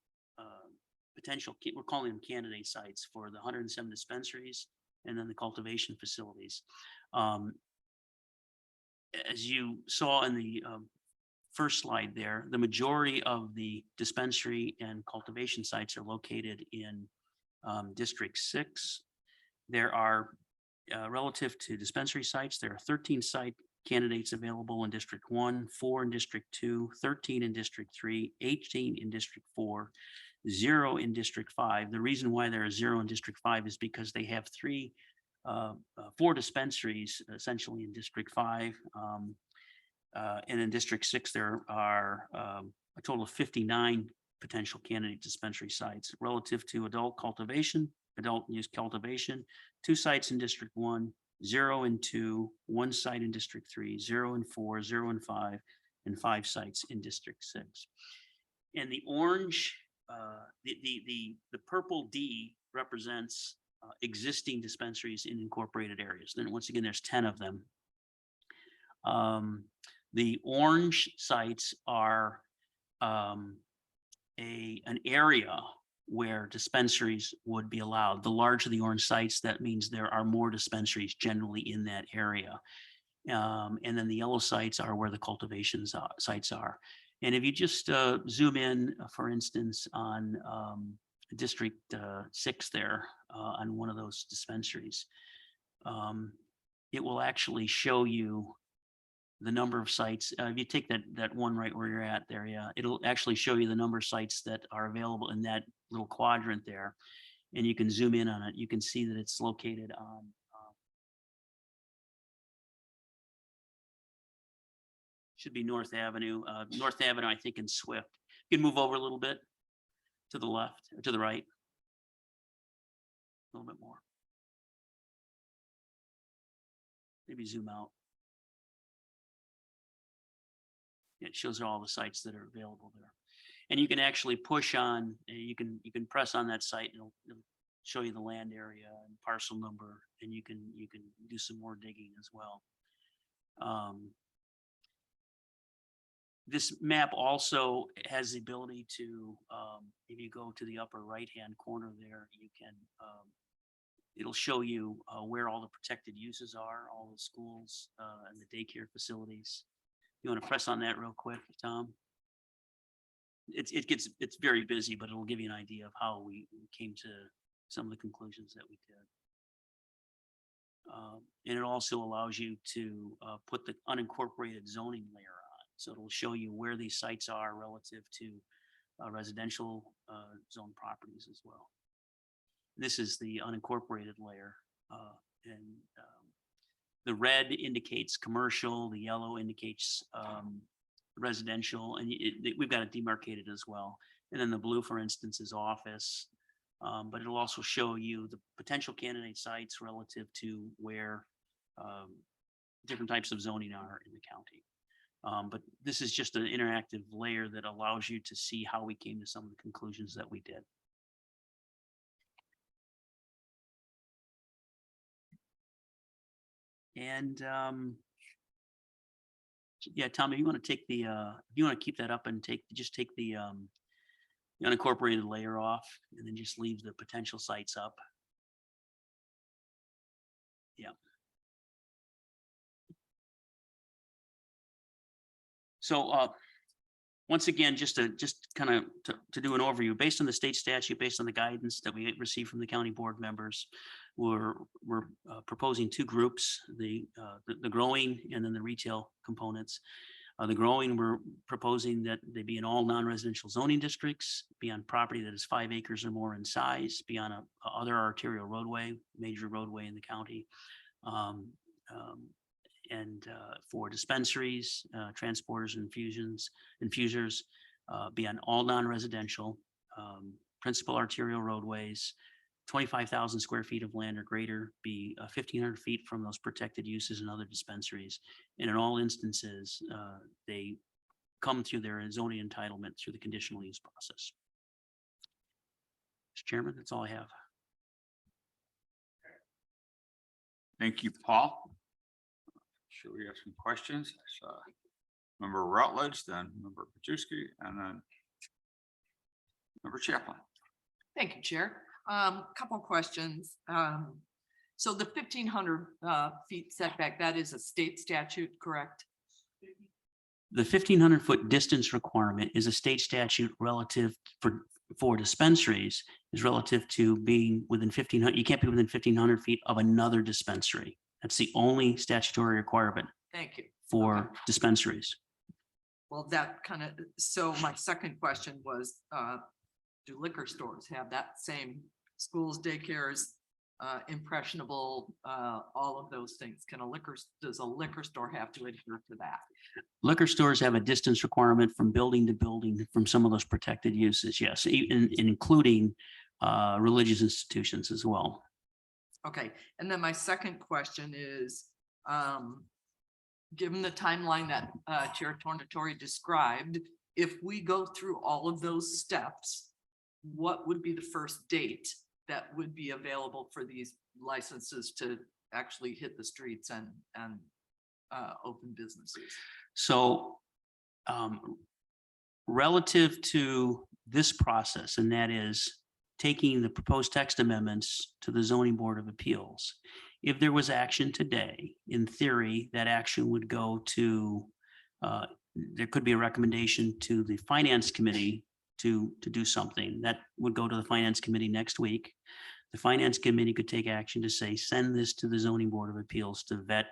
potential, we're calling them candidate sites for the 107 dispensaries and then the cultivation facilities. As you saw in the first slide there, the majority of the dispensary and cultivation sites are located in District 6. There are, relative to dispensary sites, there are 13 site candidates available in District 1, 4 in District 2, 13 in District 3, 18 in District 4, 0 in District 5. The reason why there are 0 in District 5 is because they have 4 dispensaries essentially in District 5. And in District 6, there are a total of 59 potential candidate dispensary sites. Relative to adult use cultivation, 2 sites in District 1, 0 in 2, 1 site in District 3, 0 in 4, 0 in 5, and 5 sites in District 6. And the orange, the purple D represents existing dispensaries in incorporated areas. Then once again, there's 10 of them. The orange sites are an area where dispensaries would be allowed. The larger the orange sites, that means there are more dispensaries generally in that area. And then the yellow sites are where the cultivation sites are. And if you just zoom in, for instance, on District 6 there, on one of those dispensaries, it will actually show you the number of sites. If you take that one right where you're at there, yeah, it'll actually show you the number of sites that are available in that little quadrant there. And you can zoom in on it. You can see that it's located on should be North Avenue. North Avenue, I think, in Swift. You can move over a little bit to the left or to the right. A little bit more. Maybe zoom out. It shows all the sites that are available there. And you can actually push on, you can press on that site and it'll show you the land area and parcel number, and you can do some more digging as well. This map also has the ability to, if you go to the upper right-hand corner there, you can, it'll show you where all the protected uses are, all the schools and the daycare facilities. You want to press on that real quick, Tom? It's very busy, but it'll give you an idea of how we came to some of the conclusions that we did. And it also allows you to put the unincorporated zoning layer on. So it'll show you where these sites are relative to residential zone properties as well. This is the unincorporated layer. The red indicates commercial, the yellow indicates residential, and we've got it demarcated as well. And then the blue, for instance, is office. But it'll also show you the potential candidate sites relative to where different types of zoning are in the county. But this is just an interactive layer that allows you to see how we came to some of the conclusions that we did. And yeah, Tommy, you want to take the you want to keep that up and take the unincorporated layer off and then just leave the potential sites up. Yeah. So once again, just kind of to do an overview, based on the state statute, based on the guidance that we received from the county board members, we're proposing two groups, the growing and then the retail components. The growing, we're proposing that they be in all non-residential zoning districts, be on property that is 5 acres or more in size, be on a other arterial roadway, major roadway in the county. And for dispensaries, transporters, and infusers, be on all non-residential, principal arterial roadways, 25,000 square feet of land or greater, be 1,500 feet from those protected uses and other dispensaries. And in all instances, they come through their zoning entitlement through the conditional use process. Mr. Chairman, that's all I have. Thank you, Paul. Sure, we have some questions. Member Rutledge, then Member Pajewski, and then Member Chaplin. Thank you, Chair. Couple of questions. So the 1,500 feet setback, that is a state statute, correct? The 1,500 foot distance requirement is a state statute relative for dispensaries, is relative to being within 1,500. You can't be within 1,500 feet of another dispensary. That's the only statutory requirement Thank you. for dispensaries. Well, that kind of, so my second question was, do liquor stores have that same schools, daycares, impressionable, all of those things? Does a liquor store have to adhere to that? Liquor stores have a distance requirement from building to building from some of those protected uses, yes, including religious institutions as well. Okay, and then my second question is, given the timeline that Chair Tornatore described, if we go through all of those steps, what would be the first date that would be available for these licenses to actually hit the streets and open businesses? So relative to this process, and that is taking the proposed text amendments to the Zoning Board of Appeals, if there was action today, in theory, that action would go to, there could be a recommendation to the Finance Committee to do something. That would go to the Finance Committee next week. The Finance Committee could take action to say, send this to the Zoning Board of Appeals to vet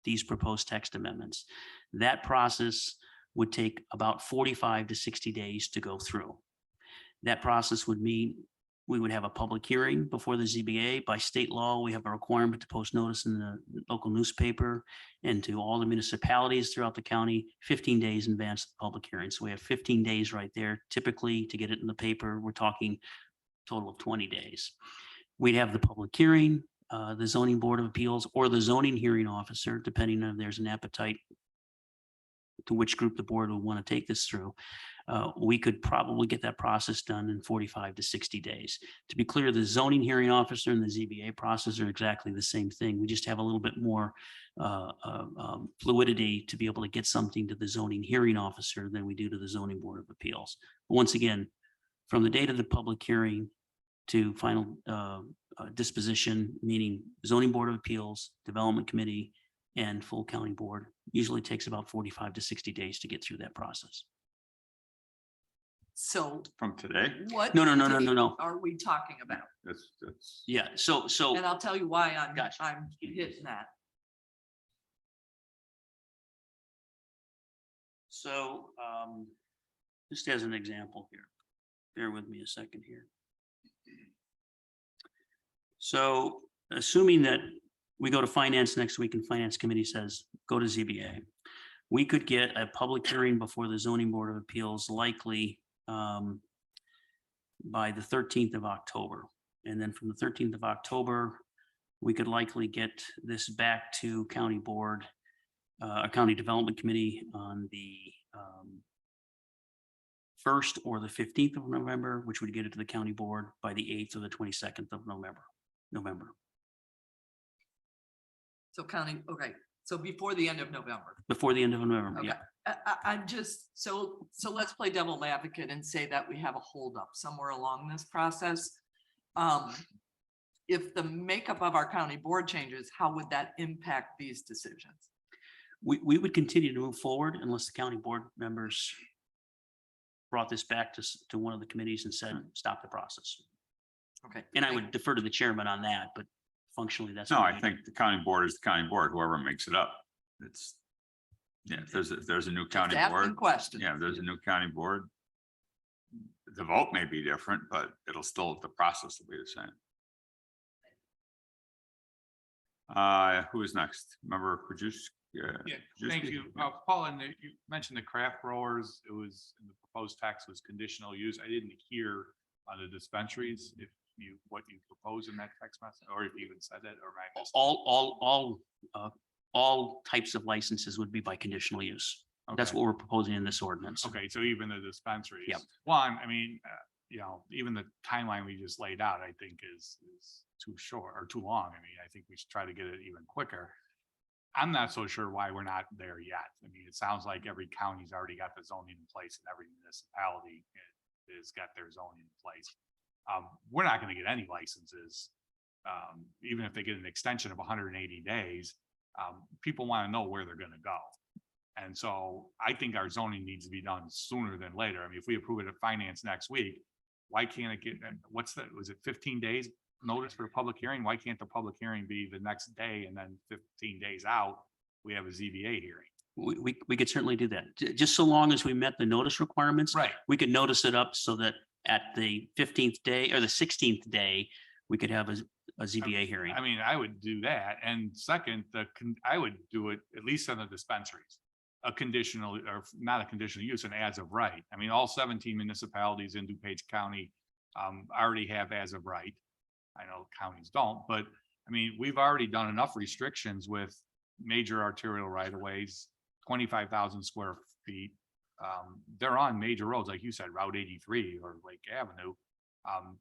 these proposed text amendments. That process would take about 45 to 60 days to go through. That process would mean we would have a public hearing before the ZBA. By state law, we have a requirement to post notice in the local newspaper and to all the municipalities throughout the county 15 days in advance of the public hearing. So we have 15 days right there. Typically, to get it in the paper, we're talking a total of 20 days. We'd have the public hearing, the Zoning Board of Appeals or the zoning hearing officer, depending on if there's an appetite to which group the board will want to take this through. We could probably get that process done in 45 to 60 days. To be clear, the zoning hearing officer and the ZBA process are exactly the same thing. We just have a little bit more fluidity to be able to get something to the zoning hearing officer than we do to the Zoning Board of Appeals. But once again, from the date of the public hearing to final disposition, meaning Zoning Board of Appeals, Development Committee, and full county board, usually takes about 45 to 60 days to get through that process. So From today? what? No. date Are we talking about? That's Yeah, so And I'll tell you why Gotcha. I'm hitting that. So just as an example here, bear with me a second here. So assuming that we go to finance next week and Finance Committee says, go to ZBA, we could get a public hearing before the Zoning Board of Appeals likely by the 13th of October. And then from the 13th of October, we could likely get this back to County Board a county development committee on the 1st or the 15th of November, which would get it to the county board by the 8th or the 22nd of November. So county, okay, so before the end of November. Before the end of November, Okay, yeah. I'm just, so let's play devil advocate and say that we have a holdup somewhere along this process. If the makeup of our county board changes, how would that impact these decisions? We would continue to move forward unless the county board members brought this back to one of the committees and said, stop the process. Okay. And I would defer to the chairman on that, but functionally, that's. No, what I we do. think the county board is the county board, whoever makes it up. It's, yeah, if there's a new county Just asking board, questions. yeah, if there's a new county board, the vote may be different, but it'll still, the process will be the same. Who is next? Remember, produce? Yeah, thank you. Paul, and you mentioned the craft growers, it was, the proposed tax was conditional use. I didn't hear on the dispensaries if what you propose in that text message, or if you even said it, or am I missed it? All types of licenses would be by conditional use. That's Okay. what we're proposing in this ordinance. Okay, so even the dispensaries. Yep. One, I mean, even the timeline we just laid out, I think is too short or too long. I mean, I think we should try to get it even quicker. I'm not so sure why we're not there yet. I mean, it sounds like every county's already got the zoning in place and every municipality has got their zoning in place. We're not going to get any licenses, even if they get an extension of 180 days. People want to know where they're going to go. And so I think our zoning needs to be done sooner than later. I mean, if we approve it at finance next week, why can't it get, was it 15 days notice for the public hearing? Why can't the public hearing be the next day and then 15 days out, we have a ZBA hearing? We could certainly do that. Just so long as we met the notice requirements. Right. We could notice it up so that at the 15th day or the 16th day, we could have a ZBA hearing. I mean, I would do that. And second, I would do it at least on the dispensaries. A conditional, or not a conditional use, an as of right. I mean, all 17 municipalities in DuPage County already have as of right. I know counties don't, but I mean, we've already done enough restrictions with major arterial right of ways, 25,000 square feet. They're on major roads, like you said, Route 83 or Lake Avenue.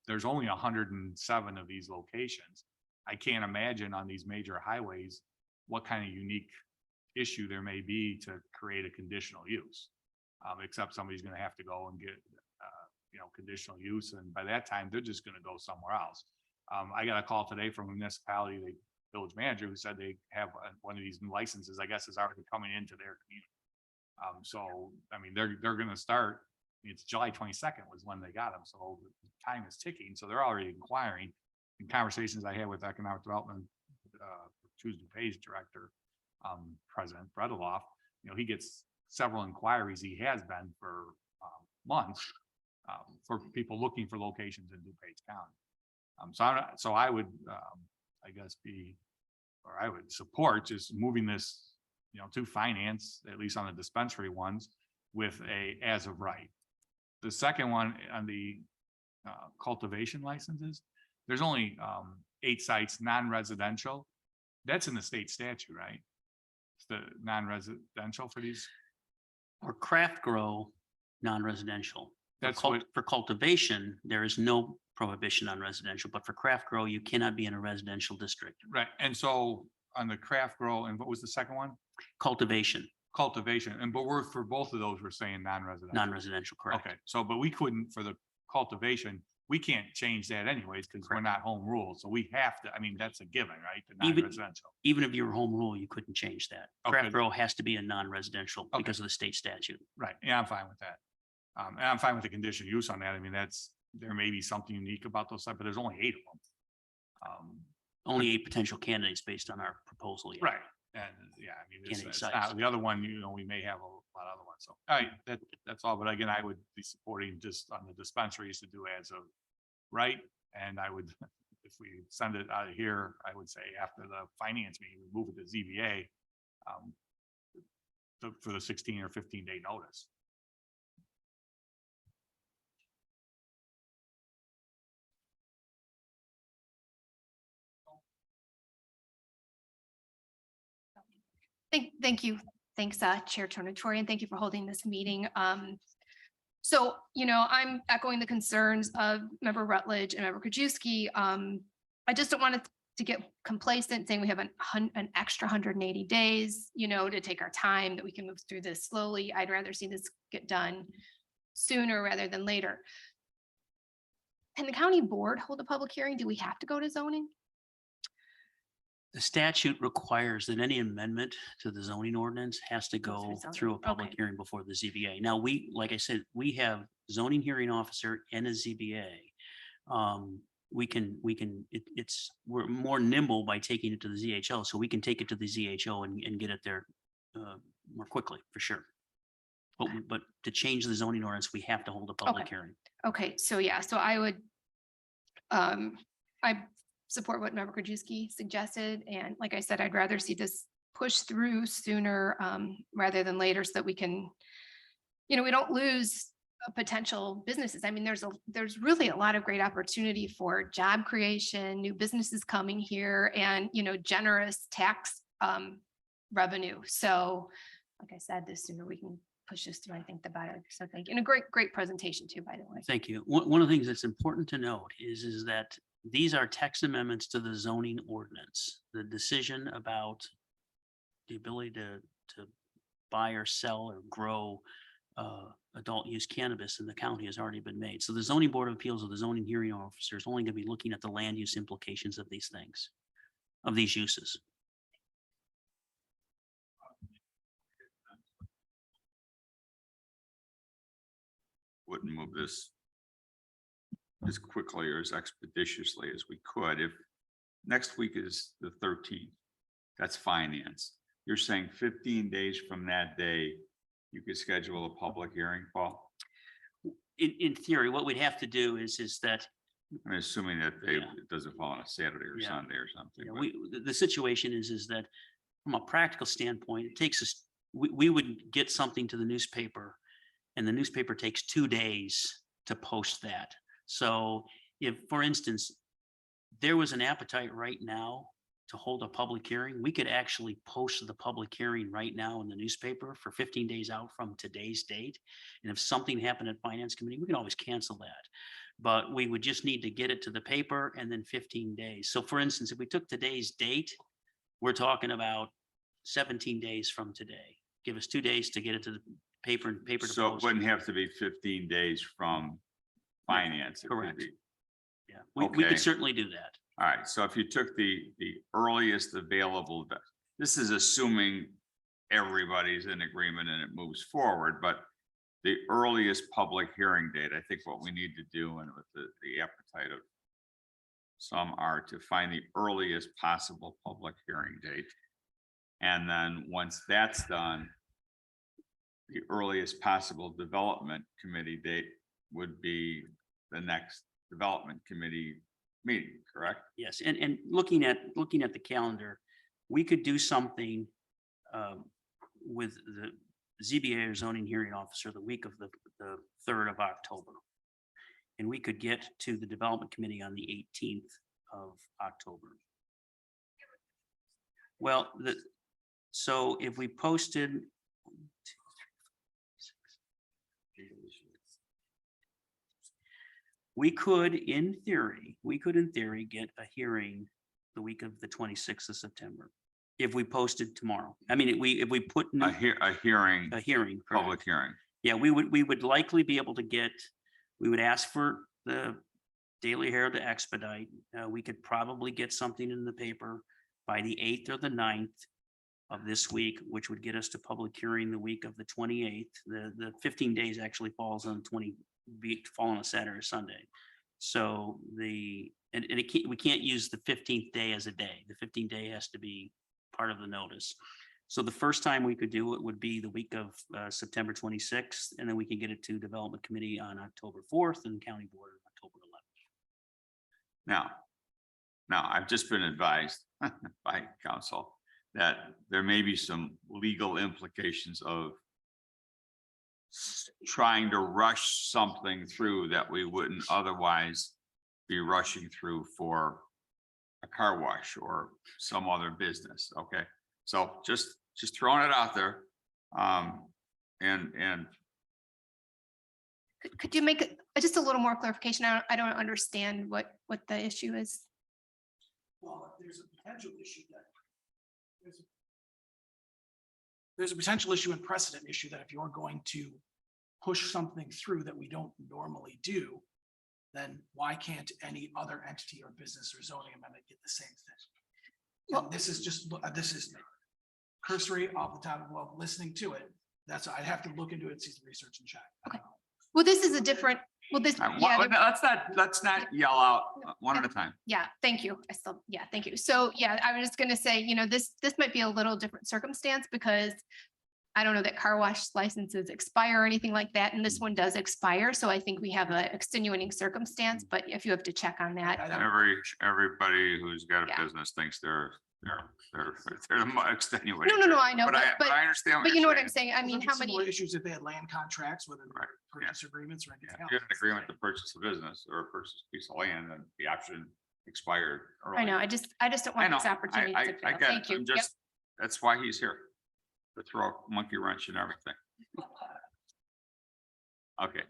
There's only 107 of these locations. I can't imagine on these major highways what kind of unique issue there may be to create a conditional use, except somebody's going to have to go and get conditional use, and by that time they're just going to go somewhere else. I got a call today from a municipality, the village manager, who said they have one of these new licenses, I guess, is already coming into their community. So I mean, they're going to start. It's July 22nd was when they got them, so the time is ticking. So they're already inquiring. In conversations I had with economic development, DuPage director, President Bredeloff, he gets several inquiries. He has been for months for people looking for locations in DuPage County. So I would, I guess, I would support just moving this, to finance, at least on the dispensary ones, with a as of right. The second one on the cultivation licenses, there's only 8 sites, non-residential. That's in the state statute, right? It's the non-residential for these. Or craft grow, non-residential. That's For cultivation, there is no prohibition on residential, but for craft grow, you cannot be in a residential district. Right. And so on the craft grow, and what was the second one? Cultivation, Cultivation. But we're, for both of those, we're saying non-residential. non-residential, correct. Okay. So, but we couldn't, for the cultivation, we can't change that anyways, because we're not home rule. So we have to, I mean, that's a given, right? The Even- non-residential. Even if you're home rule, you couldn't change that. Okay. Craft grow has to be a non-residential Okay. because of the state statute. Right. Yeah, I'm fine with that. And I'm fine with the conditional use on that. I mean, there may be something unique about those sites, but there's only 8 of them. Only 8 potential candidates based on our proposal. yet. Right. And yeah, I mean, Candidate it's sites. not, the other one, we may have a lot of other ones. So, all right, that's all. But again, I would be supporting just on the dispensaries to do as of right. And I would, if we send it out of here, I would say after the finance meeting, we move it to ZBA for the 16 or 15-day notice. Thank you. Thanks, Chair Tornatori, and thank you for holding this meeting. So, I'm echoing the concerns of Member Rutledge and Member Krajewski. I just don't want to get complacent saying we have an extra 180 days, to take our time, that we can move through this slowly. I'd rather see this get done sooner rather than later. Can the county board hold a public hearing? Do we have to go to zoning? The statute requires that any amendment to the zoning ordinance has to Go through go zoning. through a public Okay. hearing before the ZBA. Now, like I said, we have zoning hearing officer and a ZBA. We're more nimble by taking it to the ZHO, so we can take it to the ZHO and get it there more quickly, for sure. But to change the zoning ordinance, we have to hold a public Okay. hearing. Okay, so yeah, so I would, I support what Member Krajewski suggested. And like I said, I'd rather see this push through sooner rather than later so that we can, we don't lose potential businesses. I mean, there's really a lot of great opportunity for job creation, new businesses coming here, and, generous tax revenue. So like I said, the sooner we can push this through, I think the better. So thank you. And a great presentation too, by the way. Thank you. One of the things that's important to note is that these are text amendments to the zoning ordinance. The decision about the ability to buy or sell or grow adult use cannabis in the county has already been made. So the zoning board of appeals or the zoning hearing officer is only going to be looking at the land use implications of these things, of these uses. Wouldn't move this as quickly or as expeditiously as we could. If next week is the 13th, that's finance. You're saying 15 days from that day, you could schedule a public hearing, Paul? In theory, what we'd have to do is that I'm assuming that Yeah. it doesn't fall on a Saturday or Yeah. Sunday or something. but- the situation is that from a practical standpoint, it takes us, we would get something to the newspaper and the newspaper takes 2 days to post that. So if, for instance, there was an appetite right now to hold a public hearing, we could actually post the public hearing right now in the newspaper for 15 days out from today's date. And if something happened at finance committee, we can always cancel that. But we would just need to get it to the paper and then 15 days. So for instance, if we took today's date, we're talking about 17 days from today. Give us 2 days to get it to the paper and paper to So it post. wouldn't have to be 15 days from finance. It could Correct. be- Yeah, we Okay. could certainly do that. All right, so if you took the earliest available, this is assuming everybody's in agreement and it moves forward, but the earliest public hearing date, I think what we need to do, and with the appetite of some are to find the earliest possible public hearing date. And then once that's done, the earliest possible development committee date would be the next development committee meeting, correct? Yes, and looking at the calendar, we could do something with the ZBA or zoning hearing officer the week of the 3rd of October. And we could get to the development committee on the 18th of October. Well, so if we posted 1, 2, 3, 4, 5, 6, we could, in theory, get a hearing the week of the 26th of September. If we posted tomorrow. I mean, if we put A hearing, a hearing. public correct. hearing. Yeah, we would likely be able to get, we would ask for the Daily Herald to expedite. We could probably get something in the paper by the 8th or the 9th of this week, which would get us to public hearing the week of the 28th. The 15 days actually falls on fall on a Saturday or Sunday. So we can't use the 15th day as a day. The 15th day has to be part of the notice. So the first time we could do it would be the week of September 26th, and then we can get it to Development Committee on October 4th and County Board on October 11th. Now I've just been advised by counsel that there may be some legal implications of trying to rush something through that we wouldn't otherwise be rushing through for a car wash or some other business. Okay, so just just throwing it out there. And Could you make just a little more clarification? I don't understand what the issue is. Well, there's a potential issue that there's a potential issue and precedent issue that if you're going to push something through that we don't normally do, then why can't any other entity or business or zoning amendment get the same thing? Well- And this is just, this is cursory off the top of, well, listening to it. That's, I'd have to look into it, see the research and check. Okay. Well, this is a different, let's not yell out one at a time. yeah, thank you. Thank you. So, yeah, I was just gonna say, this might be a little different circumstance because I don't know that car wash licenses expire or anything like that, and this one does expire. So I think we have an extenuating circumstance, but if you have to check on that. Everybody who's got a Yeah. business thinks they're extenuating. No, I know, But I understand. but you know what I'm saying. saying? I mean, how Similar many, issues if they had land contracts, whether Right, yeah. purchase agreements or anything Yeah, else. if you have an agreement to purchase a business or purchase a piece of land, and the option expired early. I know, I just don't I want know. this opportunity to I fail. get it. Thank you. I'm Yep. just, that's why he's here. To throw a monkey wrench in everything. Okay,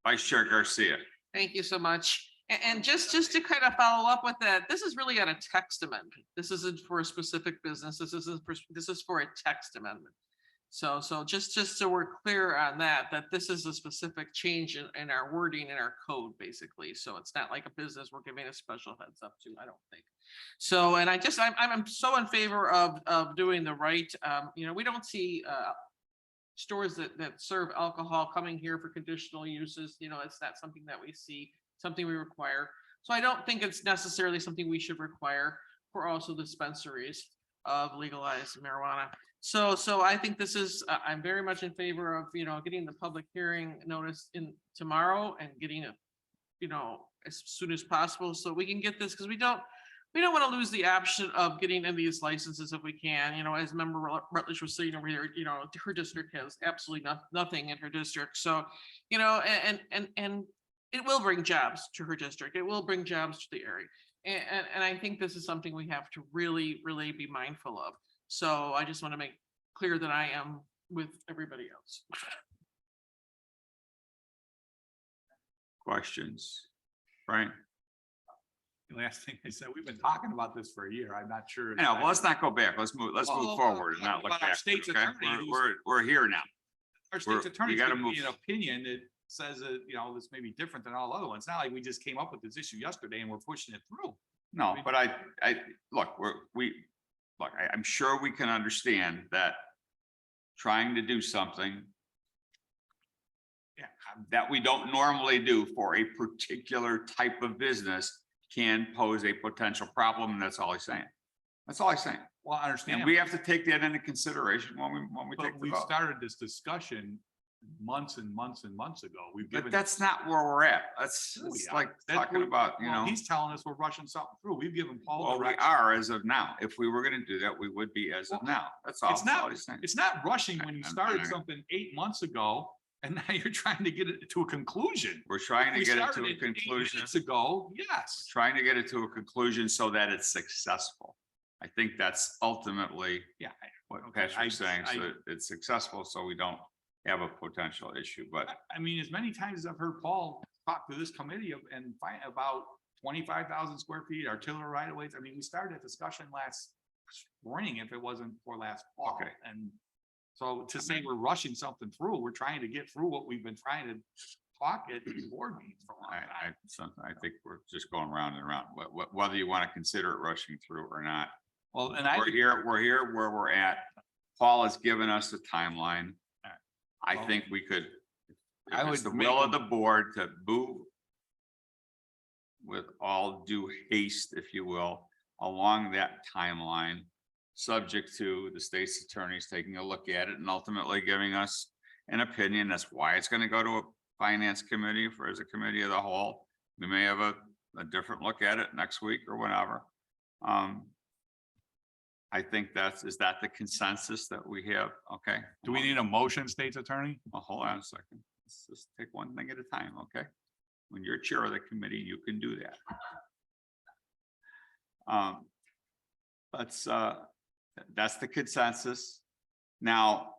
Vice Chair Garcia. Thank you so much. And just to kind of follow up with that, this is really on a text amendment. This isn't for a specific business. This is for a text amendment. So just so we're clear on that this is a specific change in our wording in our code, basically. So it's not like a business we're giving a special heads up to, I don't think. So, and I'm so in favor of doing the right, we don't see stores that serve alcohol coming here for conditional uses. It's not something that we see, something we require. So I don't think it's necessarily something we should require for also dispensaries of legalized marijuana. So I think this is, I'm very much in favor of, getting the public hearing notice in tomorrow and getting it, as soon as possible so we can get this, because we don't want to lose the option of getting in these licenses if we can. As Member Rutledge was saying over here, her district has absolutely nothing in her district. So, and it will bring jobs to her district. It will bring jobs to the area. And I think this is something we have to really, really be mindful of. So I just want to make clear that I am with everybody else. Questions? Right? The last thing I said, we've been talking about this for a year. I'm not sure. No, well, let's not go back. Let's move forward and not look But our back. state's Okay, attorney who's- we're here now. Our state's we attorney's gotta giving me move. an opinion that says that, this may be different than all other ones. It's not like we just came up with this issue yesterday and we're pushing it through. No, but I'm sure we can understand that trying to do something Yeah. that we don't normally do for a particular type of business can pose a potential problem, and that's all he's saying. That's all he's saying. Well, I understand. And we have to take that into consideration when we But take the we vote. started this discussion months and months and months ago. We've But given. that's not where we're at. That's Oh, it's yeah. like That's talking what- about, well, He's telling us we're rushing something through. We've given Paul. well, we direction. are as of now. If we were gonna do that, we would be as of now. That's all. It's That's all not, he's saying. it's not rushing when you I'm- started I'm- something 8 months ago and now you're trying to get it to a conclusion. We're trying to We get it started to a 8 conclusion. minutes ago, yes. Trying to get it to a conclusion so that it's successful. I think that's ultimately Yeah. what Okay, Patrick's saying, so I- that it's successful, so we don't have a potential issue, but I mean, as many times as I've heard Paul talk to this committee and find about 25,000 square feet artillery right of ways. I mean, we started a discussion last spring if it wasn't for last fall. Okay. And so to say we're rushing something through, we're trying to get through what we've been trying to talk at the board meetings for a long time. I think we're just going round and round, whether you want to consider it rushing through or not. Well, and We're here where we're at. Paul has given us the timeline. I Well, think we could, I if it's the would will make of the board to move with all due haste, if you will, along that timeline, subject to the state's attorneys taking a look at it and ultimately giving us an opinion. That's why it's going to go to a finance committee as a committee of the whole. We may have a different look at it next week or whenever. I think is that the consensus that we have? Okay. do we need a motion, state's attorney? Well, hold on a second. Let's just take one thing at a time, okay? When you're chair of the committee, you can do that. Let's That's the consensus. Now,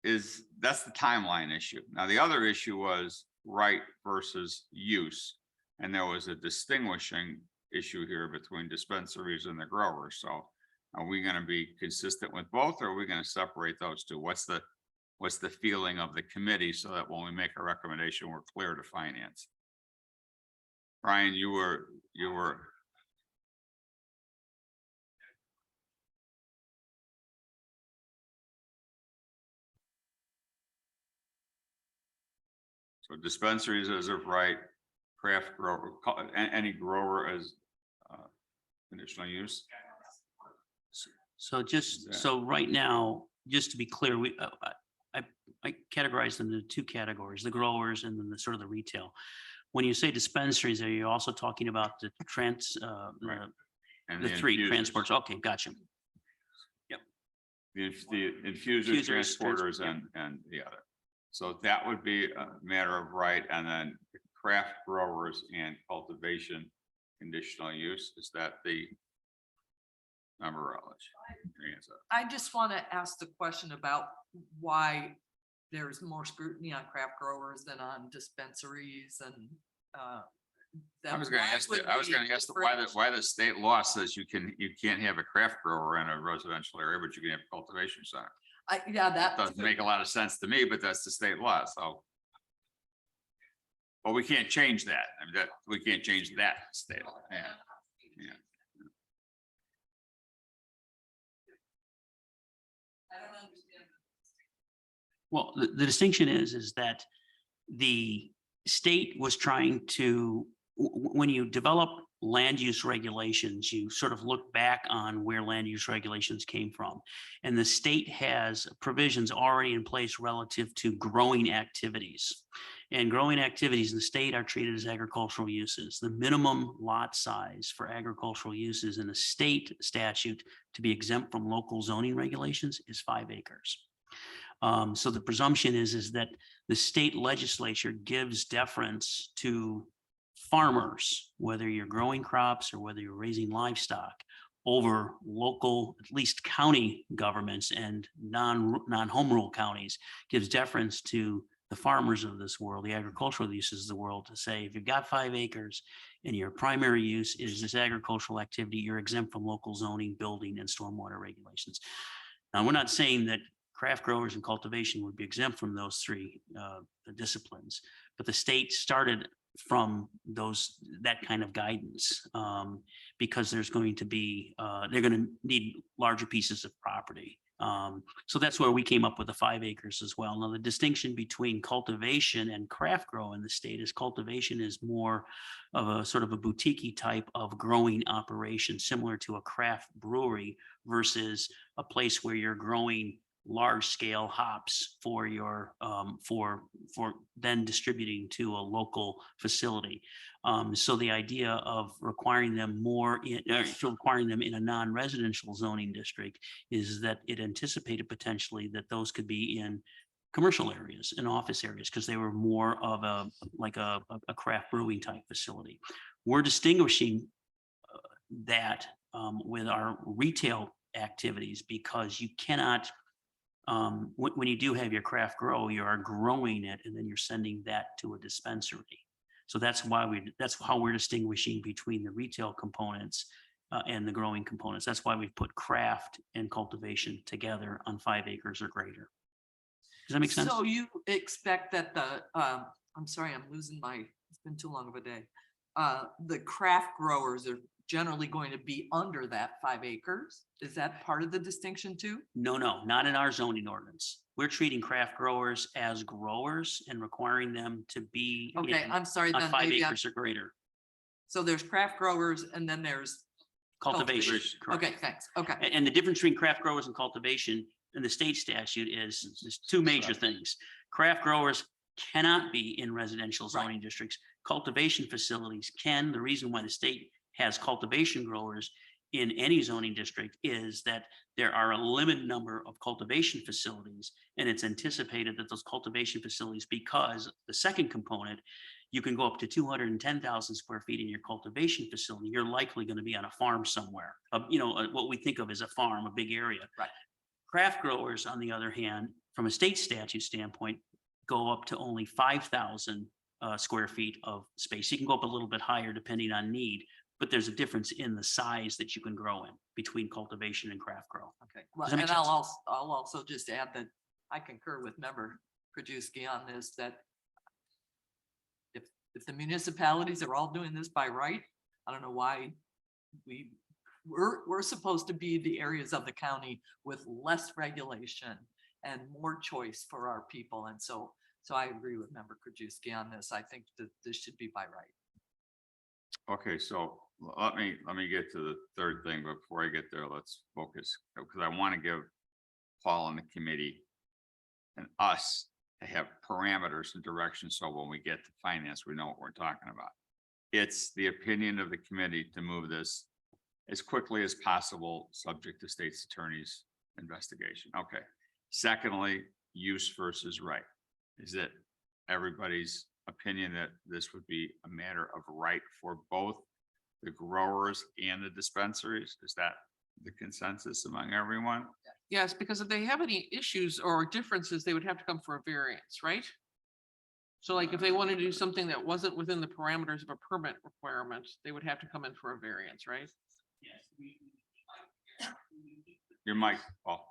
that's the timeline issue. Now, the other issue was right versus use. And there was a distinguishing issue here between dispensaries and the growers. So are we going to be consistent with both, or are we going to separate those two? What's the feeling of the committee, so that when we make a recommendation, we're clear to finance? Brian, you were. So dispensaries as of right, craft grower, any grower as conditional use. So just, Exactly. so right now, just to be clear, I categorize them into two categories, the growers and then the sort of the retail. When you say dispensaries, are you also talking about the Right. And the three infusers. transports? Okay, gotcha. The infuser, Infusers, transporters, and the other. So that would be a matter of right, and then craft growers and cultivation conditional use. Is that the number? I'll let you answer. I just want to ask the question about why there's more scrutiny on craft growers than on dispensaries and I was going to ask why the state law says you can't have a craft grower in a residential area, but you can have a cultivation center. Yeah, That that doesn't make a lot of sense to me, but that's the state law, so. But we can't change that. I mean, we can't change that state law. Yeah. Yeah. I don't understand. Well, the distinction is that the state was trying to, when you develop land use regulations, you sort of look back on where land use regulations came from. And the state has provisions already in place relative to growing activities. And growing activities in the state are treated as agricultural uses. The minimum lot size for agricultural uses in the state statute to be exempt from local zoning regulations is 5 acres. So the presumption is that the state legislature gives deference to farmers, whether you're growing crops or whether you're raising livestock, over local, at least county governments and non-home rule counties, gives deference to the farmers of this world, the agricultural uses of the world, to say, if you've got 5 acres and your primary use is this agricultural activity, you're exempt from local zoning, building, and stormwater regulations. Now, we're not saying that craft growers and cultivation would be exempt from those 3 disciplines, but the state started from that kind of guidance because there's going to be, they're going to need larger pieces of property. So that's where we came up with the 5 acres as well. Now, the distinction between cultivation and craft grow in the state is cultivation is more of a sort of a boutique type of growing operation, similar to a craft brewery versus a place where you're growing large scale hops for your for then distributing to a local facility. So the idea of requiring them requiring them in a non-residential zoning district is that it anticipated potentially that those could be in commercial areas and office areas because they were more of a craft brewing type facility. We're distinguishing that with our retail activities because you cannot when you do have your craft grow, you are growing it and then you're sending that to a dispensary. So that's how we're distinguishing between the retail components and the growing components. That's why we've put craft and cultivation together on 5 acres or greater. Does that make sense? So you expect that I'm sorry, I'm losing it's been too long of a day. The craft growers are generally going to be under that 5 acres. Is that part of the distinction too? No, not in our zoning ordinance. We're treating craft growers as growers and requiring them to be Okay, I'm sorry, on then 5 maybe acres or greater. so there's craft growers and then there's Cultivation. correct. Okay, thanks. Okay. And the difference between craft growers and cultivation in the state statute is there's 2 major things. Craft growers cannot be in residential zoning districts. Cultivation facilities can. The reason why the state has cultivation growers in any zoning district is that there are a limited number of cultivation facilities, and it's anticipated that those cultivation facilities, because the second component You can go up to 210,000 square feet in your cultivation facility. You're likely going to be on a farm somewhere. What we think of as a farm, a big area. Right. Craft growers, on the other hand, from a state statute standpoint, go up to only 5,000 square feet of space. You can go up a little bit higher depending on need, but there's a difference in the size that you can grow in between cultivation and craft grow. Okay, well, Does that and make sense? I'll also just add that I concur with member Krajewski on this, that if the municipalities are all doing this by right, I don't know why we're supposed to be the areas of the county with less regulation and more choice for our people. And so I agree with member Krajewski on this. I think that this should be by right. Okay, so let me get to the third thing, but before I get there, let's focus, because I want to give Paul and the committee and us to have parameters and direction, so when we get to finance, we know what we're talking about. It's the opinion of the committee to move this as quickly as possible, subject to state's attorney's investigation. Okay. Secondly, use versus right. Is it everybody's opinion that this would be a matter of right for both the growers and the dispensaries? Is that the consensus among everyone? Yes, because if they have any issues or differences, they would have to come for a variance, right? So like if they wanted to do something that wasn't within the parameters of a permit requirement, they would have to come in for a variance, right? Your mic, Paul.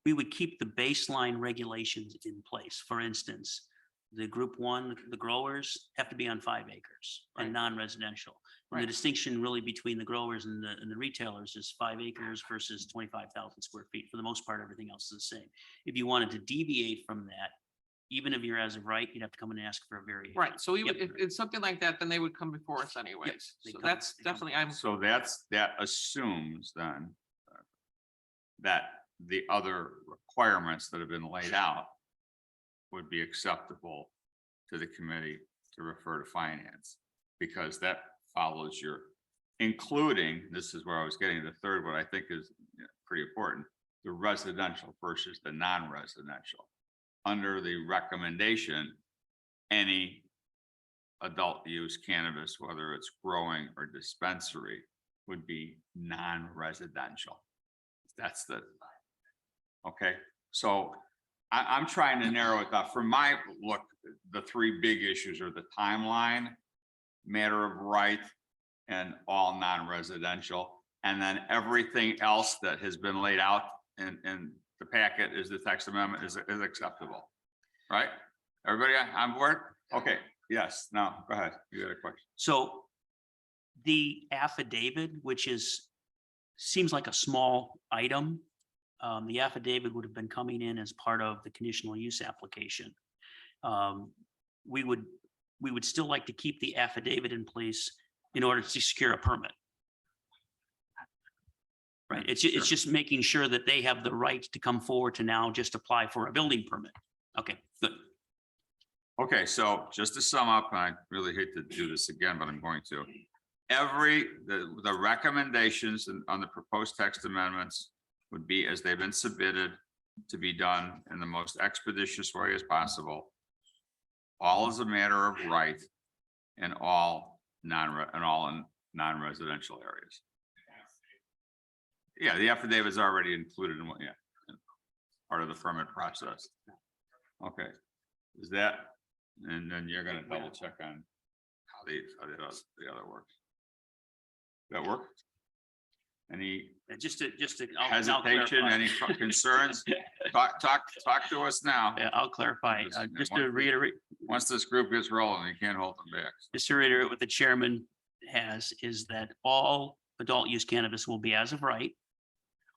We would keep the baseline regulations in place. For instance, the group one, the growers have to be on 5 acres Right. and non-residential. And the Right. distinction really between the growers and the retailers is 5 acres versus 25,000 square feet. For the most part, everything else is the same. If you wanted to deviate from that, even if you're as of right, you'd have to come and ask for a variation. Right, so we would, Yep. if it's something like that, then they would come before us anyways. they So come- that's they come. definitely, So that assumes then that the other requirements that have been laid out would be acceptable to the committee to refer to finance, because that follows your, including, this is where I was getting the third one, I think is pretty important, the residential versus the non-residential. Under the recommendation, any adult use cannabis, whether it's growing or dispensary, would be non-residential. That's the, okay, so I'm trying to narrow it down. For my look, the 3 big issues are the timeline, matter of right, and all non-residential. And then everything else that has been laid out in the packet is the text amendment is acceptable, right? Everybody on board? Okay, yes, now, go ahead, you got a question. So the affidavit, which seems like a small item, the affidavit would have been coming in as part of the conditional use application. We would still like to keep the affidavit in place in order to secure a permit. Right, it's just making sure that they have the right to come forward to now just apply for a building permit. Okay, good. Okay, so just to sum up, and I really hate to do this again, but I'm going to. The recommendations on the proposed text amendments would be as they've been submitted to be done in the most expeditious way as possible. All is a matter of right in all non-residential areas. Yeah, the affidavit is already included in part of the permit process. Okay, is that, and then you're gonna double check on how the other works. That work? Any Just to. I'll hesitation, clarify. any concerns? Talk to us now. Yeah, I'll clarify. Just to reiterate, Once this group gets rolling, you can't hold them back. just to reiterate what the chairman has is that all adult use cannabis will be as of right.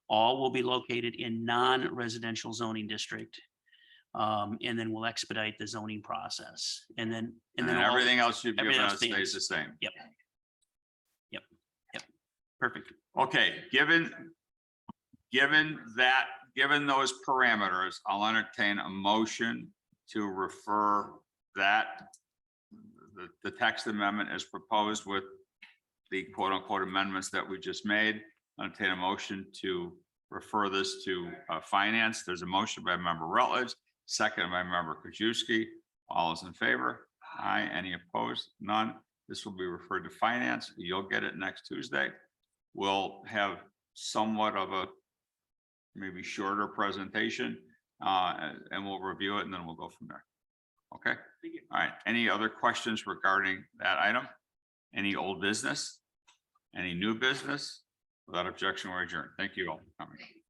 All will be located in non-residential zoning district. And then we'll expedite the zoning process. And then And all- everything else you've given everything else us stays stands. the same. Yep. Perfect. Okay, given those parameters, I'll entertain a motion to refer that the text amendment as proposed with the quote unquote amendments that we just made. Entertain a motion to refer this to finance. There's a motion by member Rutledge, second by member Krajewski. All those in favor? Aye. Any opposed? None. This will be referred to finance. You'll get it next Tuesday. We'll have somewhat of a maybe shorter presentation, and we'll review it and then we'll go from there. Okay? All right. Any other questions regarding that item? Any old business? Any new business? Without objection, we're adjourned. Thank you all for coming.